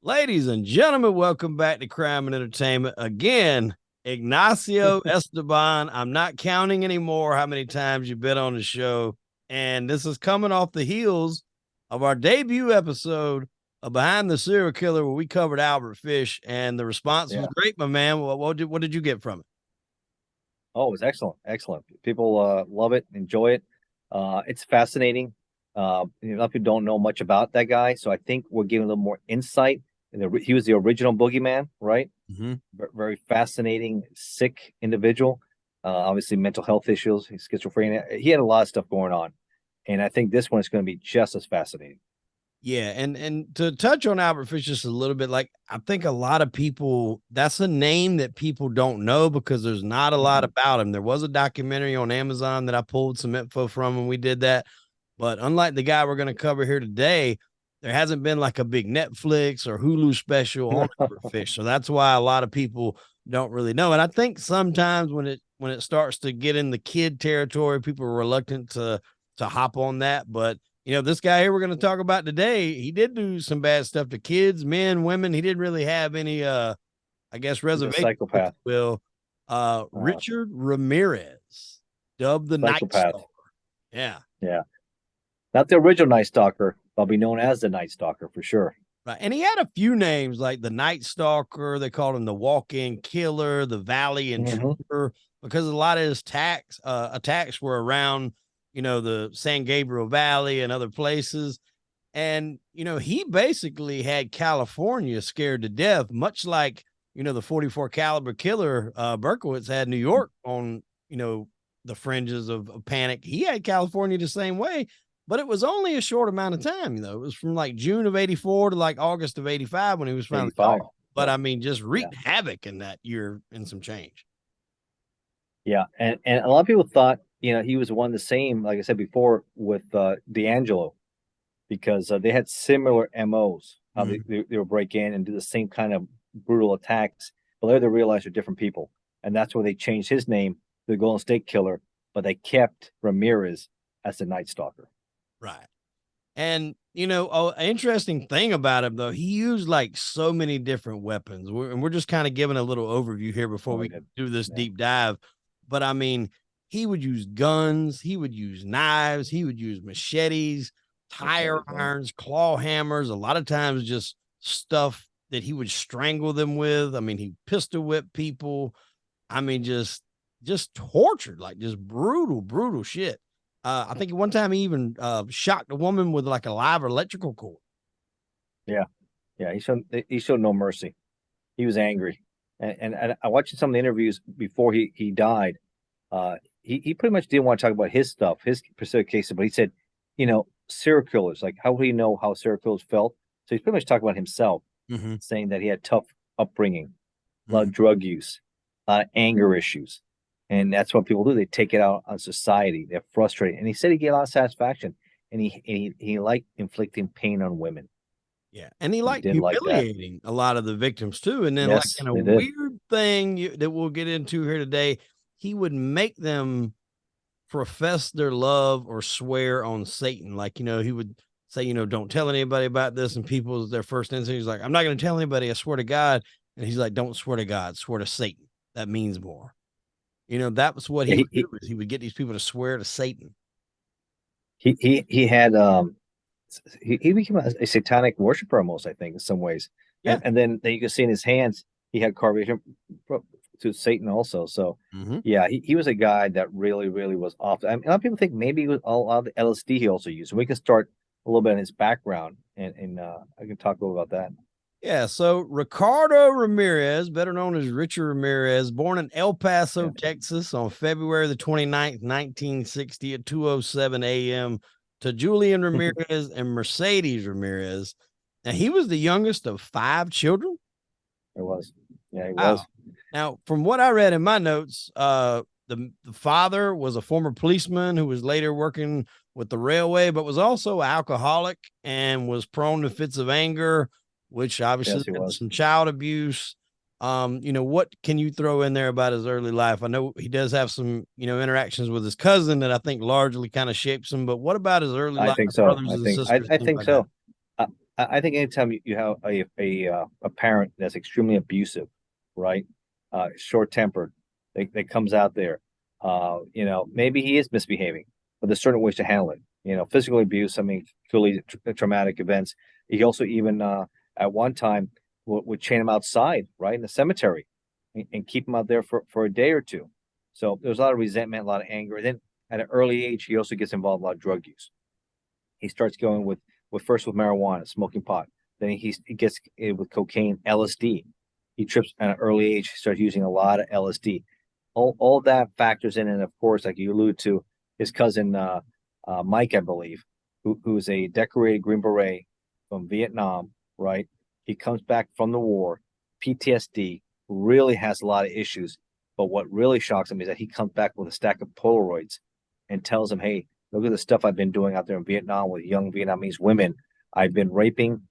Ladies and gentlemen, welcome back to Crime and Entertainment. Again, Ignacio Esteban. I'm not counting anymore how many times you've been on the show. And this is coming off the heels of our debut episode of Behind the Serial Killer, where we covered Albert Fish, and the response was great, my man. What did you get from it? Oh, it was excellent. Excellent. People love it, enjoy it. It's fascinating. A lot of people don't know much about that guy, so I think we're giving a little more insight. He was the original boogeyman, right? Mm-hmm. Very fascinating, sick individual. Obviously, mental health issues, schizophrenia. He had a lot of stuff going on, and I think this one is going to be just as fascinating. Yeah, and to touch on Albert Fish just a little bit, like I think a lot of people, that's a name that people don't know because there's not a lot about him. There was a documentary on Amazon that I pulled some info from when we did that, but unlike the guy we're going to cover here today, there hasn't been like a big Netflix or Hulu special on Albert Fish, so that's why a lot of people don't really know. And I think sometimes when it starts to get in the kid territory, people are reluctant to hop on that, but this guy here we're going to talk about today, he did do some bad stuff to kids, men, women. He didn't really have any, I guess, reservation. Psychopath. Richard Ramirez, dubbed the Night Stalker. Yeah. Yeah. Not the original Night Stalker, but be known as the Night Stalker for sure. Right. And he had a few names like the Night Stalker. They called him the Walk-In Killer, the Valley Intruder, because a lot of his attacks were around the San Gabriel Valley and other places. And, he basically had California scared to death, much like, the 44 caliber killer Berkowitz had New York on, the fringes of panic. He had California the same way, but it was only a short amount of time. It was from like June of 84 to like August of 85 when he was finally caught. But I mean, just wreaked havoc in that year and some change. Yeah. And a lot of people thought, he was one the same, like I said before, with D'Angelo, because they had similar MOs, how they would break in and do the same kind of brutal attacks. But later they realized they're different people. And that's why they changed his name to the Golden State Killer, but they kept Ramirez as the Night Stalker. Right. And, an interesting thing about him, though, he used like so many different weapons. We're just kind of giving a little overview here before we do this deep dive. But I mean, he would use guns, he would use knives, he would use machetes, tire irons, claw hammers, a lot of times just stuff that he would strangle them with. I mean, he pistol whipped people. I mean, just tortured, like just brutal shit. I think one time he even shocked a woman with like a live electrical cord. Yeah. He showed no mercy. He was angry. And I watched some of the interviews before he died. He pretty much didn't want to talk about his stuff, his specific cases, but he said, serial killers, like how would he know how serial killers felt? So he's pretty much talking about himself, saying that he had tough upbringing, a lot of drug use, a lot of anger issues. And that's what people do. They take it out on society. They're frustrated. And he said he get a lot of satisfaction. And he liked inflicting pain on women. Yeah. And he liked humiliating a lot of the victims too. And then in a weird thing that we'll get into here today, he would make them profess their love or swear on Satan. Like, he would say, don't tell anybody about this. And people's their first instinct, he's like, I'm not going to tell anybody. I swear to God. And he's like, don't swear to God, swear to Satan. That means more. That was what he would do. He would get these people to swear to Satan. He became a satanic worshiper almost, I think, in some ways. Yeah. And then you can see in his hands, he had carvation to Satan also. So yeah, he was a guy that really was off. I mean, a lot of people think maybe it was all of the LSD he also used. And we can start a little bit in his background, and I can talk a little about that. Yeah, so Ricardo Ramirez, better known as Richard Ramirez, born in El Paso, Texas on February the 29th, 1960 at 2:07 a.m. to Julian Ramirez and Mercedes Ramirez. Now, he was the youngest of 5 children. It was. Yeah, he was. Now, from what I read in my notes, the father was a former policeman who was later working with the railway, but was also alcoholic and was prone to fits of anger, which obviously was some child abuse. What can you throw in there about his early life? I know he does have some, interactions with his cousin that I think largely kind of shapes him, but what about his early life? I think so. I think so. I think anytime you have a parent that's extremely abusive, right? Short tempered, that comes out there. Maybe he is misbehaving, but there's certain ways to handle it. Physical abuse. I mean, clearly traumatic events. He also even at one time would chain him outside, right, in the cemetery, and keep him out there for a day or two. So there's a lot of resentment, a lot of anger. And then at an early age, he also gets involved in a lot of drug use. He starts going with first with marijuana, smoking pot. Then he gets with cocaine, LSD. He trips at an early age, starts using a lot of LSD. All that factors in, and of course, like you allude to, his cousin Mike, I believe, who's a decorated Green Beret from Vietnam, right? He comes back from the war, PTSD, really has a lot of issues. But what really shocks him is that he comes back with a stack of Polaroids and tells him, "Hey, look at the stuff I've been doing out there in Vietnam with young Vietnamese women. I've been raping,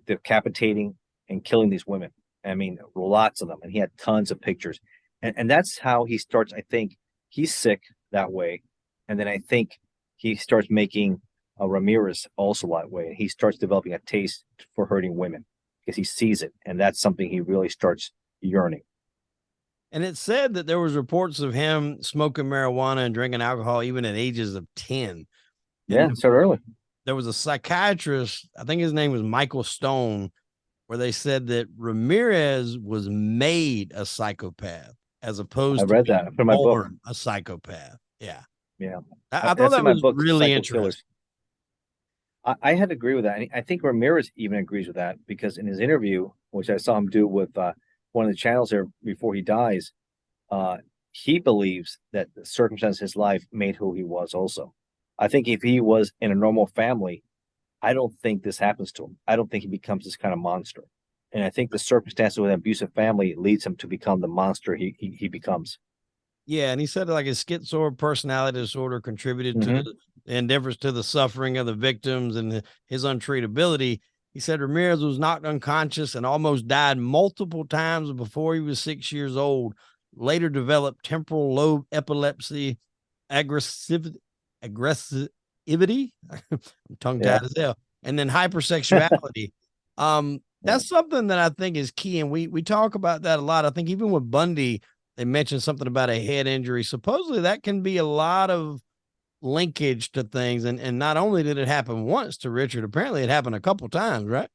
decapitating, and killing these women. I mean, lots of them." And he had tons of pictures. And that's how he starts. I think he's sick that way. And then I think he starts making Ramirez also that way. He starts developing a taste for hurting women because he sees it. And that's something he really starts yearning. And it said that there was reports of him smoking marijuana and drinking alcohol even at ages of 10. Yeah, so early. There was a psychiatrist, I think his name was Michael Stone, where they said that Ramirez was made a psychopath as opposed to that from my book. A psychopath. Yeah. Yeah. I thought that was really interesting. I had to agree with that. And I think Ramirez even agrees with that because in his interview, which I saw him do with one of the channels there before he dies, he believes that the circumstance of his life made who he was also. I think if he was in a normal family, I don't think this happens to him. I don't think he becomes this kind of monster. And I think the circumstances with an abusive family leads him to become the monster he becomes. Yeah, and he said like his schizoid personality disorder contributed to the indifference to the suffering of the victims and his untreatability. He said Ramirez was knocked unconscious and almost died multiple times before he was 6 years old. Later developed temporal lobe epilepsy, aggressivity. I'm tongue-tied as hell, and then hypersexuality. That's something that I think is key, and we talk about that a lot. I think even with Bundy, they mentioned something about a head injury. Supposedly that can be a lot of linkage to things, and not only did it happen once to Richard, apparently it happened a couple times, right?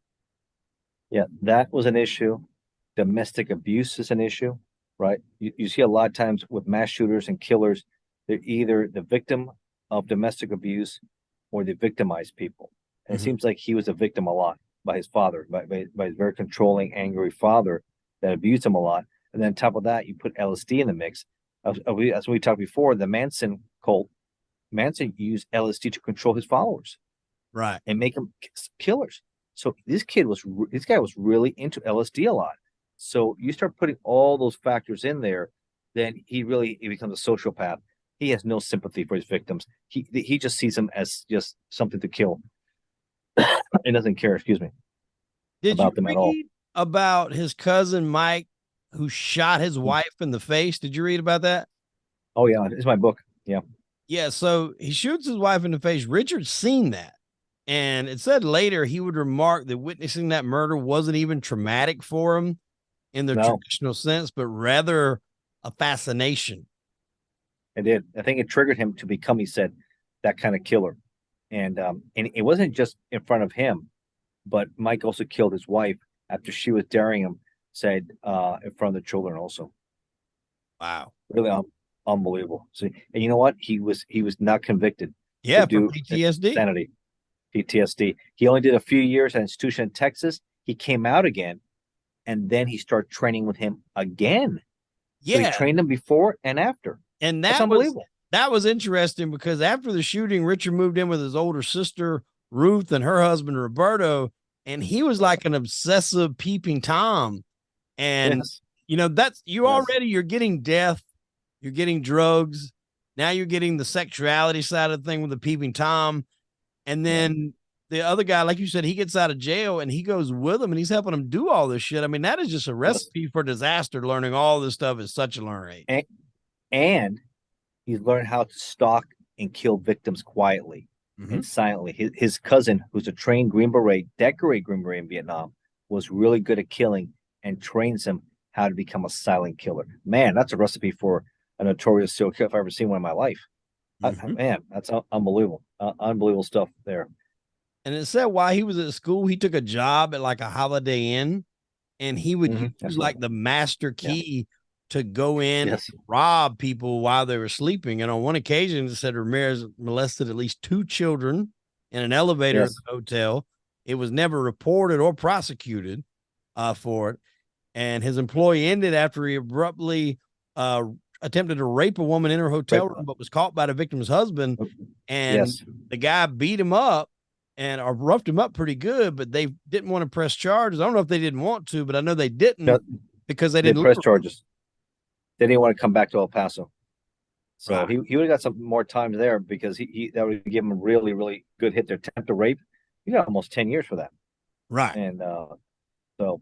Yeah, that was an issue. Domestic abuse is an issue, right? You see a lot of times with mass shooters and killers, they're either the victim of domestic abuse or they victimize people. And it seems like he was a victim a lot by his father, by his very controlling, angry father that abused him a lot. And then on top of that, you put LSD in the mix. As we talked before, the Manson cult, Manson used LSD to control his followers, right, and make them killers. So this guy was really into LSD a lot. So you start putting all those factors in there, then he becomes a sociopath. He has no sympathy for his victims. He just sees them as just something to kill. He doesn't care, excuse me, about them at all. About his cousin Mike, who shot his wife in the face. Did you read about that? Oh yeah, it's my book. Yeah. Yeah, so he shoots his wife in the face. Richard's seen that. And it said later he would remark that witnessing that murder wasn't even traumatic for him in the traditional sense, but rather a fascination. It did. I think it triggered him to become, he said, that kind of killer. And it wasn't just in front of him, but Mike also killed his wife after she was daring him, said in front of the children also. Wow. Really unbelievable. So, and you know what? He was not convicted. Yeah, for PTSD. Insanity. PTSD. He only did a few years at an institution in Texas. He came out again, and then he started training with him again. Yeah. So he trained him before and after. And that's unbelievable. That was interesting because after the shooting, Richard moved in with his older sister, Ruth, and her husband, Roberto, and he was like an obsessive peeping Tom. And, that's you're getting death, you're getting drugs. Now you're getting the sexuality side of the thing with the peeping Tom. And then the other guy, like you said, he gets out of jail and he goes with him and he's helping him do all this shit. I mean, that is just a recipe for disaster, learning all this stuff at such a young age. And he's learned how to stalk and kill victims quietly. and silently. His cousin, who's a trained Green Beret, decorated Green Beret in Vietnam, was really good at killing and trains him how to become a silent killer. Man, that's a recipe for a notorious serial killer if I've ever seen one in my life. Man, that's unbelievable. Unbelievable stuff there. And it said while he was at school, he took a job at like a Holiday Inn, and he would use like the master key to go in and rob people while they were sleeping. And on one occasion, it said Ramirez molested at least 2 children in an elevator at the hotel. It was never reported or prosecuted for it. And his employee ended after he abruptly attempted to rape a woman in her hotel room, but was caught by the victim's husband. And the guy beat him up and roughed him up pretty good, but they didn't want to press charges. I don't know if they didn't want to, but I know they didn't because they didn't press charges. They didn't want to come back to El Paso. So he would have got some more time there because he that would give him a really, really good hit there. Attempt to rape. He got almost 10 years for that. Right. And so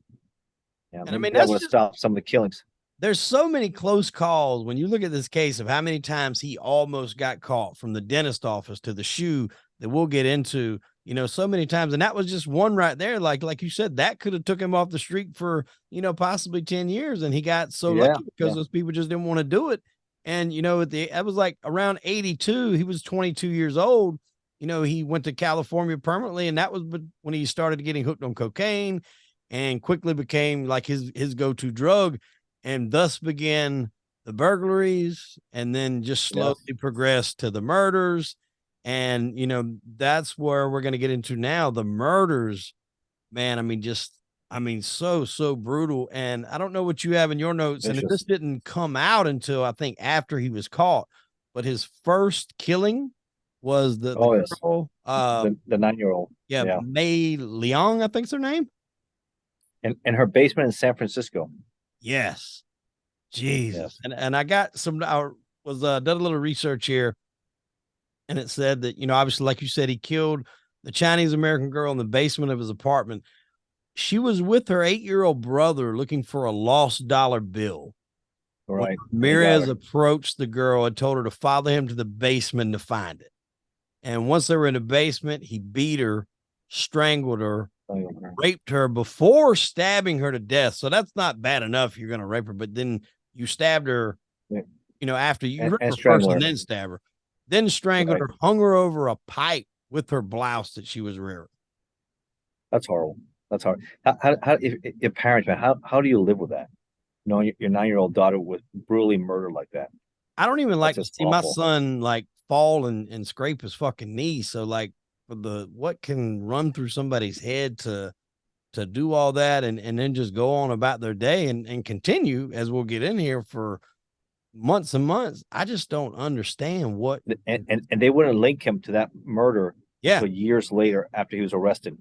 and I mean that would have stopped some of the killings. There's so many close calls when you look at this case of how many times he almost got caught, from the dentist office to the shoe that we'll get into, so many times. And that was just one right there. Like you said, that could have took him off the street for, possibly 10 years. And he got so lucky because those people just didn't want to do it. And, that was like around 82, he was 22 years old. He went to California permanently, and that was when he started getting hooked on cocaine and quickly became like his go-to drug. And thus began the burglaries, and then just slowly progressed to the murders. And, that's where we're going to get into now. The murders, man, so brutal. And I don't know what you have in your notes. And this didn't come out until I think after he was caught, but his first killing was the girl, the 9-year-old. Yeah. May Leong, I think's her name. In her basement in San Francisco. Yes. Jesus. Yes. And I got done a little research here, and it said that, obviously, like you said, he killed the Chinese American girl in the basement of his apartment. She was with her 8-year-old brother looking for a lost dollar bill. Right. Ramirez approached the girl and told her to follow him to the basement to find it. And once they were in the basement, he beat her, strangled her, raped her before stabbing her to death. So that's not bad enough. You're going to rape her, but then you stabbed her, after you ripped her first and then stab her, then strangled her, hung her over a pipe with her blouse that she was wearing. That's horrible. That's hard. How if parents, man, how do you live with that? Knowing your 9-year-old daughter was brutally murdered like that. I don't even like to see my son like fall and scrape his fucking knee. So like, what can run through somebody's head to do all that and then just go on about their day and continue, as we'll get in here, for months and months. I just don't understand what. And they wouldn't link him to that murder until years later after he was arrested.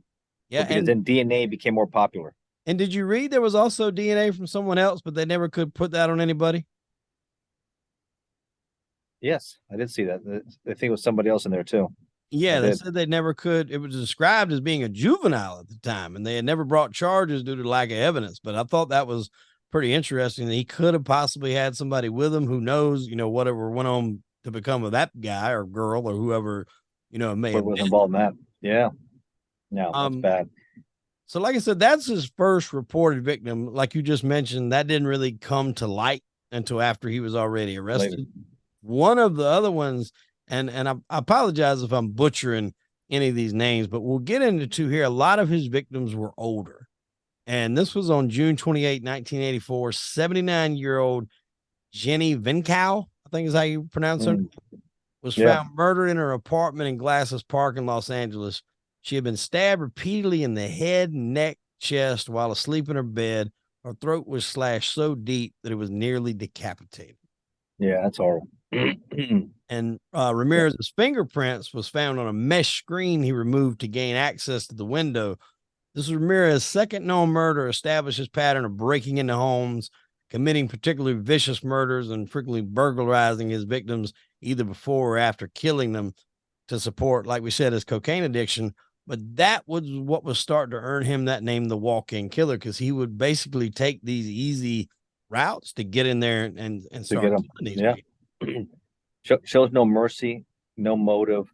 Yeah. Because then DNA became more popular. And did you read there was also DNA from someone else, but they never could put that on anybody? Yes, I did see that. I think it was somebody else in there too. Yeah, they said they never could. It was described as being a juvenile at the time, and they had never brought charges due to lack of evidence. But I thought that was pretty interesting that he could have possibly had somebody with him who knows, whatever went on to become of that guy or girl or whoever, may have was involved in that. Yeah. No, that's bad. So like I said, that's his first reported victim. Like you just mentioned, that didn't really come to light until after he was already arrested. Later. One of the other ones, and I apologize if I'm butchering any of these names, but we'll get into here. A lot of his victims were older. And this was on June 28, 1984, 79-year-old Jenny Vincow, I think is how you pronounce her, was found murdered in her apartment in Glasses Park in Los Angeles. She had been stabbed repeatedly in the head, neck, chest while asleep in her bed. Her throat was slashed so deep that it was nearly decapitated. Yeah, that's horrible. And Ramirez's fingerprints was found on a mesh screen he removed to gain access to the window. This was Ramirez's second known murder, established his pattern of breaking into homes, committing particularly vicious murders, and frequently burglarizing his victims either before or after killing them to support, like we said, his cocaine addiction. But that was what was starting to earn him that name, the walk-in killer, because he would basically take these easy routes to get in there and start killing these people. Shows no mercy, no motive,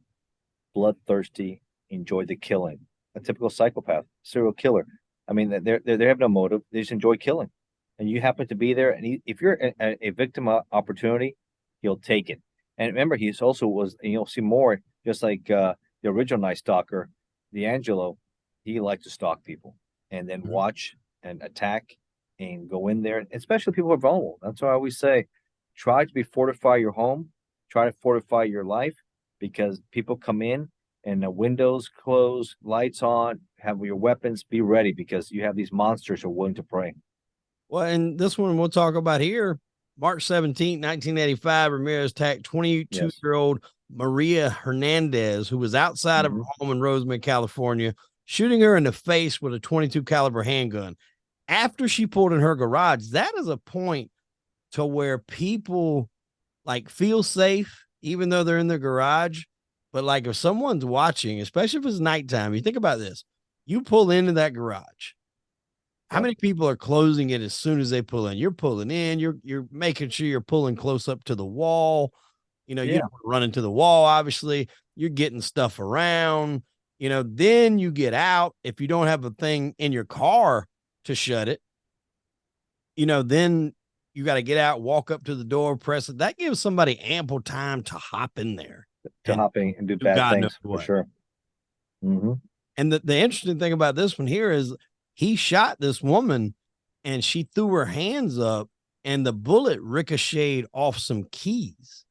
bloodthirsty, enjoy the killing. A typical psychopath, serial killer. I mean, they have no motive. They just enjoy killing. And you happen to be there, and if you're a victim opportunity, he'll take it. And remember, he's also was, and you'll see more, just like the original Night Stalker, D'Angelo. He liked to stalk people and then watch and attack and go in there, especially people who are vulnerable. That's why I always say, try to fortify your home, try to fortify your life, because people come in and the windows closed, lights on, have your weapons, be ready, because you have these monsters who are willing to prey. Well, and this one we'll talk about here, March 17th, 1985, Ramirez attacked 22-year-old Maria Hernandez, who was outside of her home in Roseman, California, shooting her in the face with a .22 caliber handgun. After she pulled in her garage, that is a point to where people like feel safe, even though they're in their garage. But like if someone's watching, especially if it's nighttime, you think about this, you pull into that garage. How many people are closing it as soon as they pull in? You're pulling in, you're making sure you're pulling close up to the wall. You know, you don't run into the wall, obviously. You're getting stuff around, you know, then you get out. If you don't have a thing in your car to shut it, you know, then you got to get out, walk up to the door, press it. That gives somebody ample time to hop in there. To hop in and do bad things, for sure. And the interesting thing about this one here is he shot this woman and she threw her hands up and the bullet ricocheted off some keys.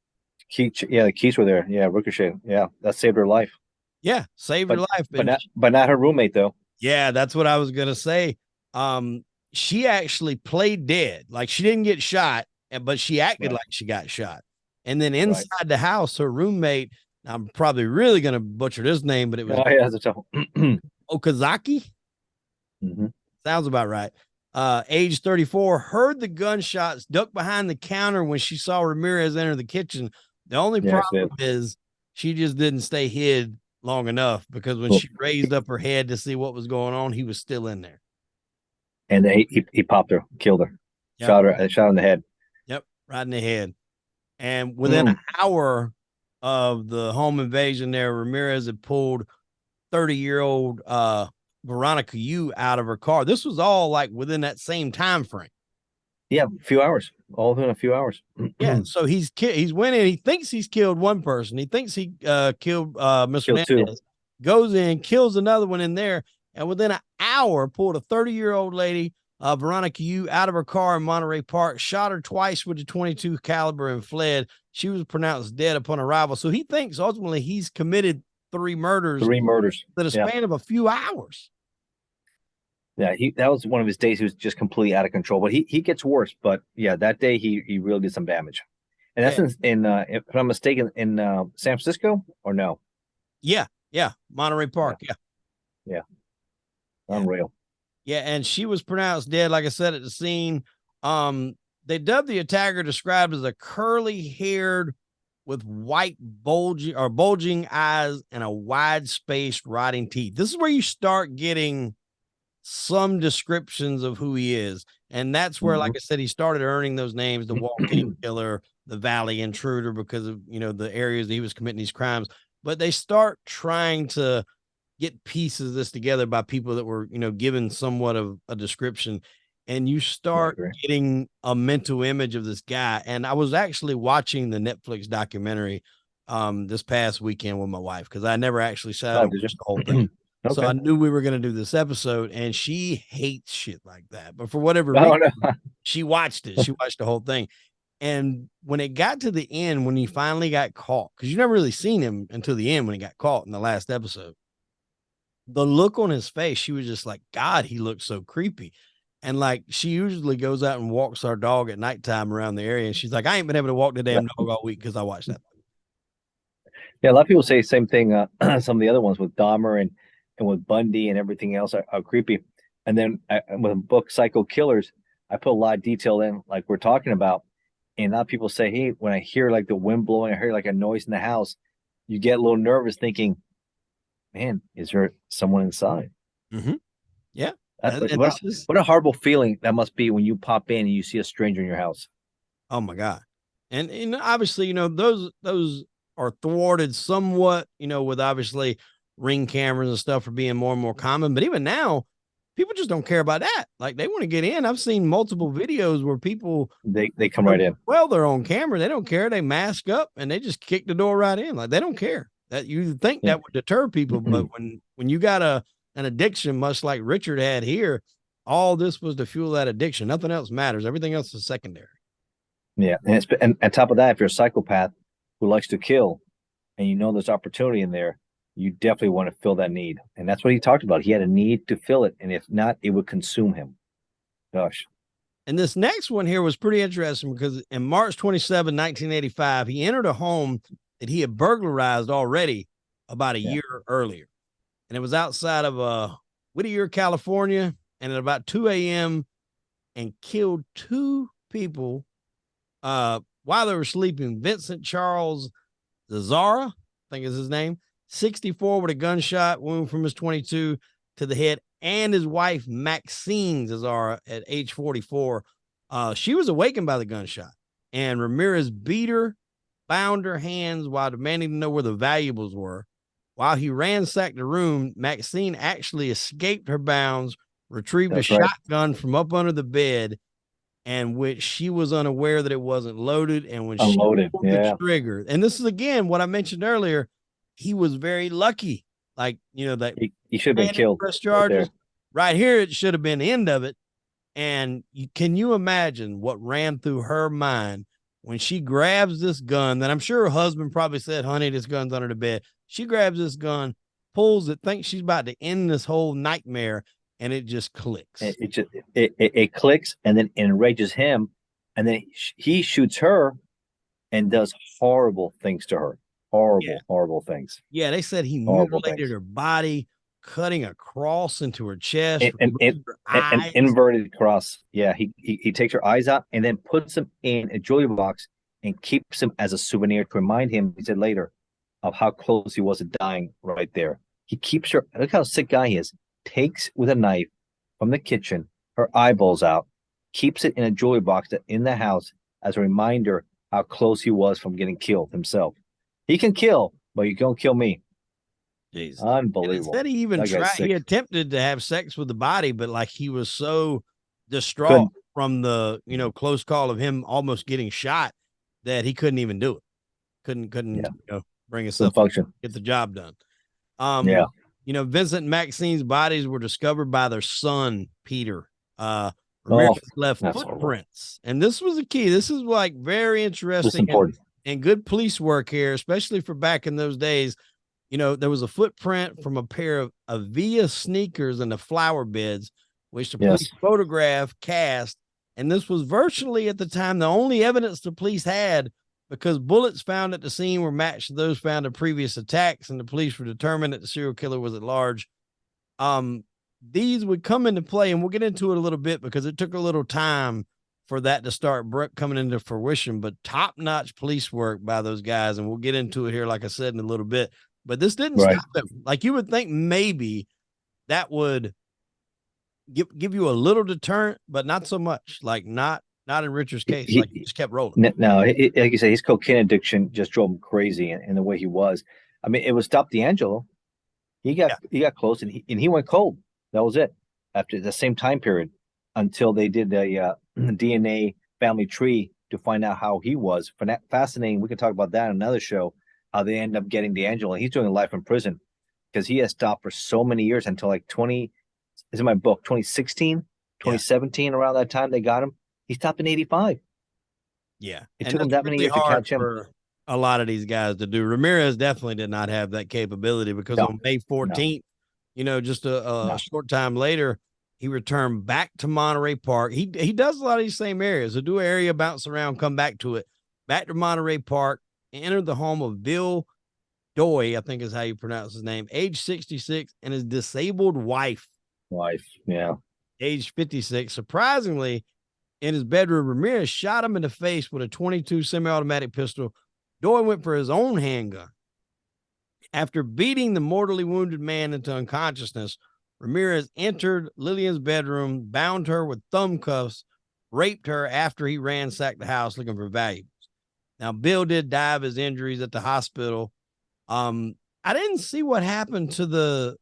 The keys were there. Yeah, ricocheted. Yeah, that saved her life. Yeah, saved her life. But not her roommate, though. Yeah, that's what I was going to say. She actually played dead. Like she didn't get shot, but she acted like she got shot. And then inside the house, her roommate, I'm probably really going to butcher this name, but it was Okazaki. Sounds about right. Age 34, heard the gunshots, ducked behind the counter when she saw Ramirez enter the kitchen. The only problem is she just didn't stay hid long enough, because when she raised up her head to see what was going on, he was still in there. And he popped her, killed her, shot her in the head. Yep, right in the head. And within an hour of the home invasion there, Ramirez had pulled 30-year-old Veronica Yu out of her car. This was all like within that same time frame. Yeah, a few hours. All within a few hours. Yeah, so he's went in. He thinks he's killed one person. He thinks he killed Miss Hernandez. Goes in, kills another one in there, and within an hour pulled a 30-year-old lady, Veronica Yu, out of her car in Monterey Park, shot her twice with a .22 caliber and fled. She was pronounced dead upon arrival. So he thinks ultimately he's committed three murders in a span of a few hours. Yeah, that was one of his days. He was just completely out of control, but he gets worse. But yeah, that day he really did some damage. And that's in if I'm mistaken, in San Francisco, or no? Yeah, Monterey Park. Yeah. Unreal. Yeah, and she was pronounced dead, like I said, at the scene. They dubbed the attacker, described as a curly-haired with white bulging eyes and a wide-spaced rotting teeth. This is where you start getting some descriptions of who he is. And that's where, like I said, he started earning those names, the walking killer, the Valley Intruder, because of, you know, the areas that he was committing these crimes. But they start trying to get pieces of this together by people that were, you know, given somewhat of a description. And you start getting a mental image of this guy. And I was actually watching the Netflix documentary this past weekend with my wife, because I never actually sat and watched the whole thing. So I knew we were going to do this episode, and she hates shit like that. But for whatever reason, she watched it. She watched the whole thing. And when it got to the end, when he finally got caught, because you never really seen him until the end when he got caught in the last episode, the look on his face, she was just like, God, he looked so creepy. And like, she usually goes out and walks our dog at nighttime around the area. And she's like, I ain't been able to walk the damn dog all week because I watched that. Yeah, a lot of people say the same thing. Some of the other ones with Dahmer and with Bundy and everything else are creepy. And then with the book Psycho Killers, I put a lot of detail in, like we're talking about. And a lot of people say, hey, when I hear like the wind blowing, I hear like a noise in the house, you get a little nervous thinking, man, is there someone inside? Yeah. What a horrible feeling that must be when you pop in and you see a stranger in your house. Oh my God. And obviously, you know, those are thwarted somewhat, with obviously ring cameras and stuff are being more and more common. But even now, people just don't care about that. Like they want to get in. I've seen multiple videos where people they come right in. Well, they're on camera. They don't care. They mask up and they just kick the door right in. Like they don't care. That you think that would deter people, but when you got an addiction, much like Richard had here, all this was to fuel that addiction. Nothing else matters. Everything else is secondary. Yeah, and on top of that, if you're a psychopath who likes to kill, and there's opportunity in there, you definitely want to fill that need. And that's what he talked about. He had a need to fill it, and if not, it would consume him. Gosh. And this next one here was pretty interesting because in March 27, 1985, he entered a home that he had burglarized already about a year earlier. And it was outside of Whittier, California, and at about 2 a.m. and killed 2 people while they were sleeping. Vincent Charles Zazara, I think is his name, 64 with a gunshot wound from his 22 to the head, and his wife, Maxine Zazara, at age 44. She was awakened by the gunshot, and Ramirez beat her, bound her hands while demanding to know where the valuables were. While he ransacked the room, Maxine actually escaped her bounds, retrieved a shotgun from up under the bed, and which she was unaware that it wasn't loaded. And when she pulled the trigger, and this is again what I mentioned earlier, he was very lucky. Like, that he should have been killed. Press charges right here. It should have been the end of it. And can you imagine what ran through her mind when she grabs this gun that I'm sure her husband probably said, honey, this gun's under the bed. She grabs this gun, pulls it, thinks she's about to end this whole nightmare, and it just clicks. It clicks, and then enrages him, and then he shoots her and does horrible things to her. Horrible things. Yeah, they said he mutilated her body, cutting a cross into her chest, an inverted cross. Yeah, he takes her eyes out and then puts them in a jewelry box and keeps them as a souvenir to remind him, he said later, of how close he was to dying right there. He keeps her, look how sick guy he is, takes with a knife from the kitchen, her eyeballs out, keeps it in a jewelry box in the house as a reminder how close he was from getting killed himself. He can kill, but you don't kill me. Jeez. Unbelievable. Instead, he even tried, he attempted to have sex with the body, but like he was so distraught from the, close call of him almost getting shot that he couldn't even do it. Couldn't bring himself function, get the job done. Vincent and Maxine's bodies were discovered by their son, Peter. Ramirez left footprints. And this was the key. This is like very interesting and good police work here, especially for back in those days. There was a footprint from a pair of Avia sneakers in the flower beds, which the police photograph cast. And this was virtually at the time the only evidence the police had, because bullets found at the scene were matched to those found in previous attacks, and the police were determined that the serial killer was at large. These would come into play, and we'll get into it a little bit because it took a little time for that to start coming into fruition, but top-notch police work by those guys, and we'll get into it here, like I said, in a little bit. But this didn't stop them. Like you would think maybe that would give you a little deterrent, but not so much. Like not in Richard's case. He just kept rolling. No, like you say, his cocaine addiction just drove him crazy in the way he was. I mean, it was Stop D'Angelo. He got close and he went cold. That was it. After the same time period, until they did a DNA family tree to find out how he was. Fascinating. We can talk about that in another show. How they end up getting D'Angelo. He's doing life in prison because he has stopped for so many years until like 2016, 2017, around that time they got him. He stopped in 85. Yeah. It took him that many years to catch him. For a lot of these guys to do. Ramirez definitely did not have that capability because on May 14th, just a short time later, he returned back to Monterey Park. He does a lot of these same areas. He'll do an area, bounce around, come back to it. Back to Monterey Park, entered the home of Bill Doy, I think is how you pronounce his name, age 66, and his disabled wife. Age 56. Surprisingly, in his bedroom, Ramirez shot him in the face with a .22 semi-automatic pistol. Doy went for his own handgun. After beating the mortally wounded man into unconsciousness, Ramirez entered Lillian's bedroom, bound her with thumb cuffs, raped her after he ransacked the house looking for valuables. Now, Bill did die of his injuries at the hospital. I didn't see what happened to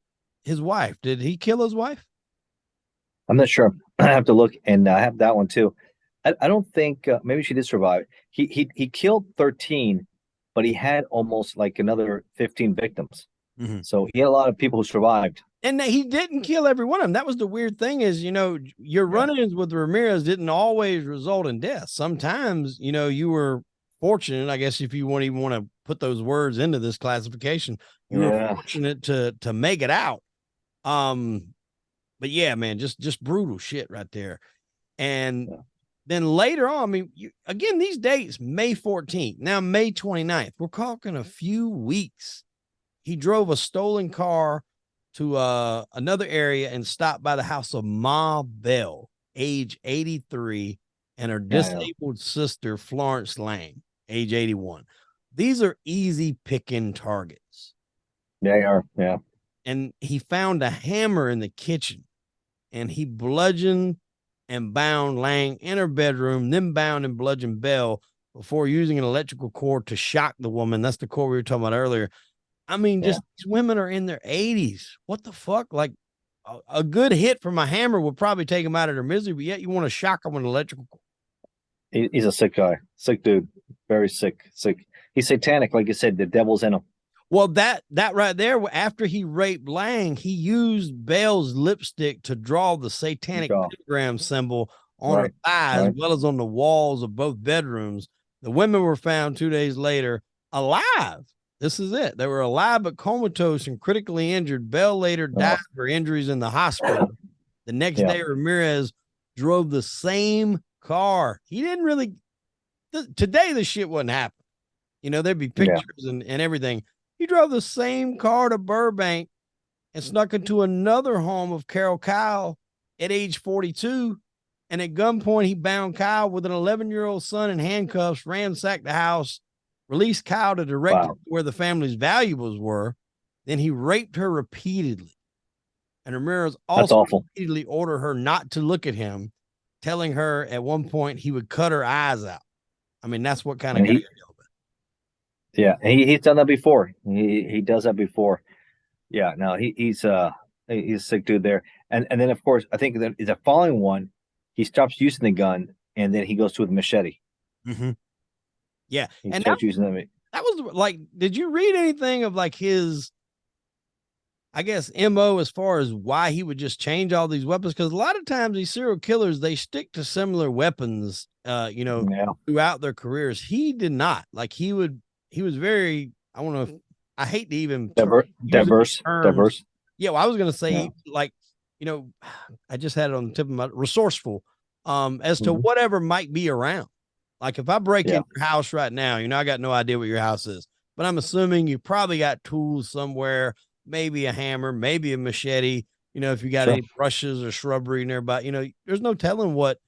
his wife. Did he kill his wife? I'm not sure. I have to look, and I have that one too. I don't think maybe she did survive. He killed 13, but he had almost like another 15 victims. So he had a lot of people who survived. And he didn't kill every one of them. That was the weird thing is, your run-ins with Ramirez didn't always result in death. Sometimes, you were fortunate, I guess, if you want to put those words into this classification, you were fortunate to make it out. But yeah, man, just brutal shit right there. And then later on, I mean, again, these dates, May 14th, now May 29th, we're talking a few weeks. He drove a stolen car to another area and stopped by the house of Ma Bell, age 83, and her disabled sister, Florence Lang, age 81. These are easy picking targets. They are, yeah. And he found a hammer in the kitchen, and he bludgeoned and bound Lang in her bedroom, then bound and bludgeoned Bell before using an electrical cord to shock the woman. That's the cord we were talking about earlier. I mean, these women are in their 80s. What the fuck? Like a good hit from a hammer would probably take them out of their misery, but yet you want to shock them with an electrical cord. He's a sick guy, sick dude, very sick. He's satanic, like you said. The devil's in him. Well, that right there, after he raped Lang, he used Bell's lipstick to draw the satanic pentagram symbol on her thighs, as well as on the walls of both bedrooms. The women were found 2 days later alive. This is it. They were alive but comatose and critically injured. Bell later died for injuries in the hospital. The next day, Ramirez drove the same car. He didn't really. Today, the shit wouldn't happen. There'd be pictures and everything. He drove the same car to Burbank and snuck into another home of Carol Kyle at age 42. And at gunpoint, he bound Kyle with an 11-year-old son in handcuffs, ransacked the house, released Kyle to direct where the family's valuables were. Then he raped her repeatedly. And Ramirez also repeatedly ordered her not to look at him, telling her at one point he would cut her eyes out. I mean, that's what kind of guy. Yeah, he's done that before. He does that before. Yeah, no, he's a sick dude there. And then of course, I think that is the following one. He stops using the gun and then he goes to the machete. Yeah, and that was like, did you read anything of like his, I guess, MO as far as why he would just change all these weapons? Because a lot of times these serial killers, they stick to similar weapons, throughout their careers. He did not. Like he was very, I hate to even diverse. Yeah, well, I was going to say I just had it on the tip of my resourceful, as to whatever might be around. Like if I break in your house right now, I got no idea what your house is, but I'm assuming you probably got tools somewhere, maybe a hammer, maybe a machete, if you got any brushes or shrubbery nearby, there's no telling what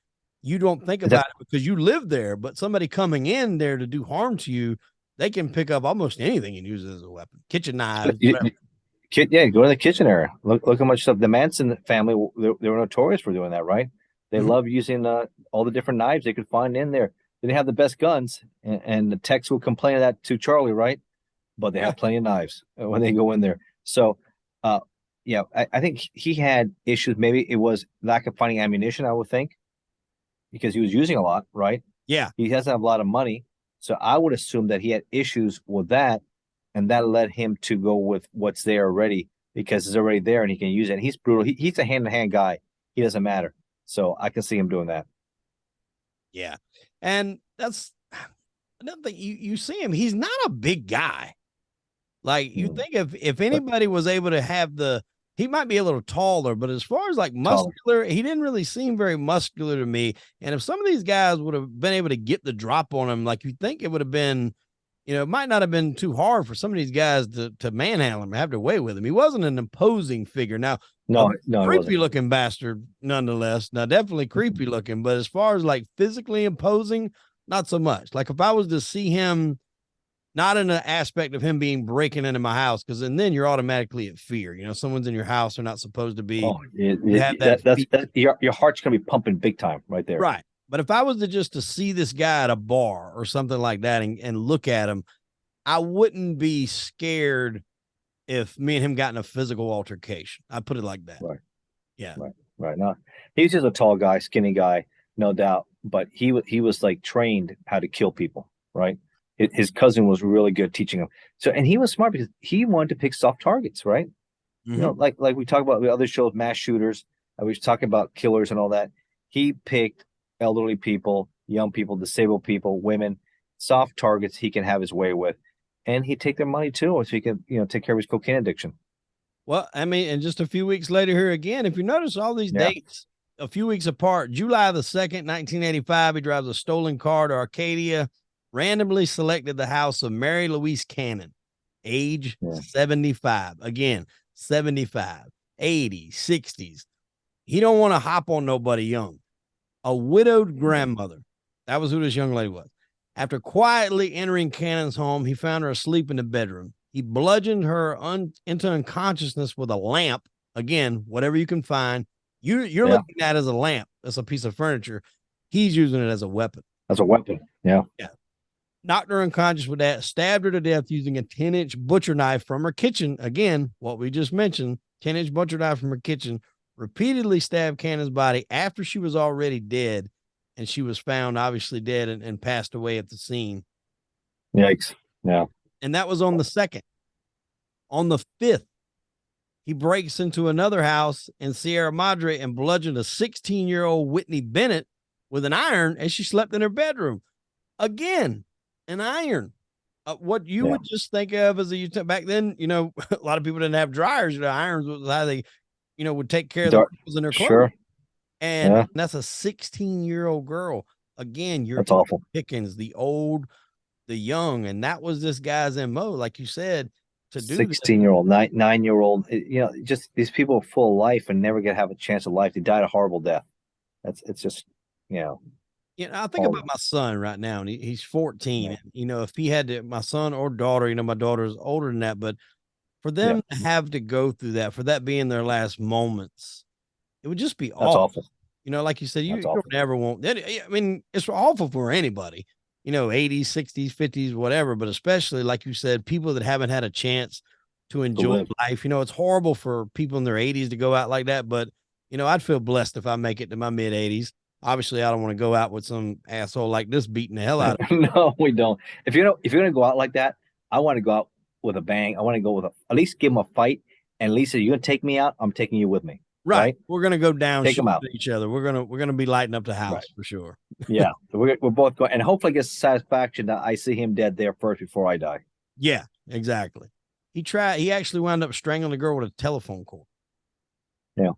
you don't think about it because you live there, but somebody coming in there to do harm to you, they can pick up almost anything and use it as a weapon. Kitchen knives. Go to the kitchen area. Look how much stuff. The Manson family, they were notorious for doing that, right? They love using all the different knives they could find in there. They didn't have the best guns, and the techs will complain of that to Charlie, right? But they have plenty of knives when they go in there. So, I think he had issues. Maybe it was lack of finding ammunition, I would think, because he was using a lot, right? Yeah. He doesn't have a lot of money. So I would assume that he had issues with that, and that led him to go with what's there already because it's already there and he can use it. And he's brutal. He's a hand-to-hand guy. He doesn't matter. So I can see him doing that. Yeah. And that's another thing. You see him, he's not a big guy. Like you think if anybody was able to have he might be a little taller, but as far as like muscular, he didn't really seem very muscular to me. And if some of these guys would have been able to get the drop on him, like you think it would have been, it might not have been too hard for some of these guys to manhandle him, have their way with him. He wasn't an imposing figure. Now, no, creepy looking bastard, nonetheless. Now, definitely creepy looking, but as far as like physically imposing, not so much. Like if I was to see him, not in an aspect of him being breaking into my house, because then you're automatically at fear. Someone's in your house, they're not supposed to be. Your heart's gonna be pumping big time right there. Right. But if I was to see this guy at a bar or something like that and look at him, I wouldn't be scared if me and him got in a physical altercation. I put it like that. Right. Yeah. Right. No, he's just a tall guy, skinny guy, no doubt. But he was like trained how to kill people. Right. His cousin was really good teaching him. So, and he was smart because he wanted to pick soft targets. Right. Mm-hmm. You know, like we talk about the other shows, mass shooters. We was talking about killers and all that. He picked elderly people, young people, disabled people, women, soft targets he can have his way with. And he'd take their money too, so he can, take care of his cocaine addiction. Well, I mean, and just a few weeks later here again, if you notice all these dates a few weeks apart, July the 2nd, 1985, he drives a stolen car to Arcadia, randomly selected the house of Mary Louise Cannon, age 75. Again, 75, 80s, 60s. He don't want to hop on nobody young. A widowed grandmother. That was who this young lady was. After quietly entering Cannon's home, he found her asleep in the bedroom. He bludgeoned her into unconsciousness with a lamp. Again, whatever you can find. You're looking at it as a lamp. That's a piece of furniture. He's using it as a weapon. As a weapon. Yeah. Knocked her unconscious with that. Stabbed her to death using a 10-inch butcher knife from her kitchen. Again, what we just mentioned, 10-inch butcher knife from her kitchen. Repeatedly stabbed Cannon's body after she was already dead, and she was found obviously dead and passed away at the scene. Yikes. Yeah. And that was on the 2nd. On the 5th, he breaks into another house in Sierra Madre and bludgeoned a 16-year-old Whitney Bennett with an iron as she slept in her bedroom. Again, an iron. What you would just think of as a back then, a lot of people didn't have dryers. Irons was how they would take care of the clothes in their clothes. Sure. And that's a 16-year-old girl. Again, that's awful. Pickens, the old, the young, and that was this guy's MO, like you said, to do 16-year-old, 9-year-old. Just these people are full of life and never get to have a chance of life. They died a horrible death. It's just, I think about my son right now, and he's 14. And, if he had my son or daughter, my daughter's older than that, but for them to have to go through that, for that being their last moments, it would just be awful. Like you said, you don't ever want that. I mean, it's awful for anybody, 80s, 60s, 50s, whatever, but especially, like you said, people that haven't had a chance to enjoy life. It's horrible for people in their 80s to go out like that, but, I'd feel blessed if I make it to my mid 80s. Obviously, I don't want to go out with some asshole like this beating the hell out of me. No, we don't. If you're going to go out like that, I want to go out with a bang. I want to go with at least give him a fight. And Lisa, you're going to take me out. I'm taking you with me. Right. We're going to go down, take them out each other. We're going to be lighting up the house for sure. Yeah. We're both going, and hopefully get satisfaction that I see him dead there first before I die. Yeah, exactly. He actually wound up strangling the girl with a telephone cord. Yeah.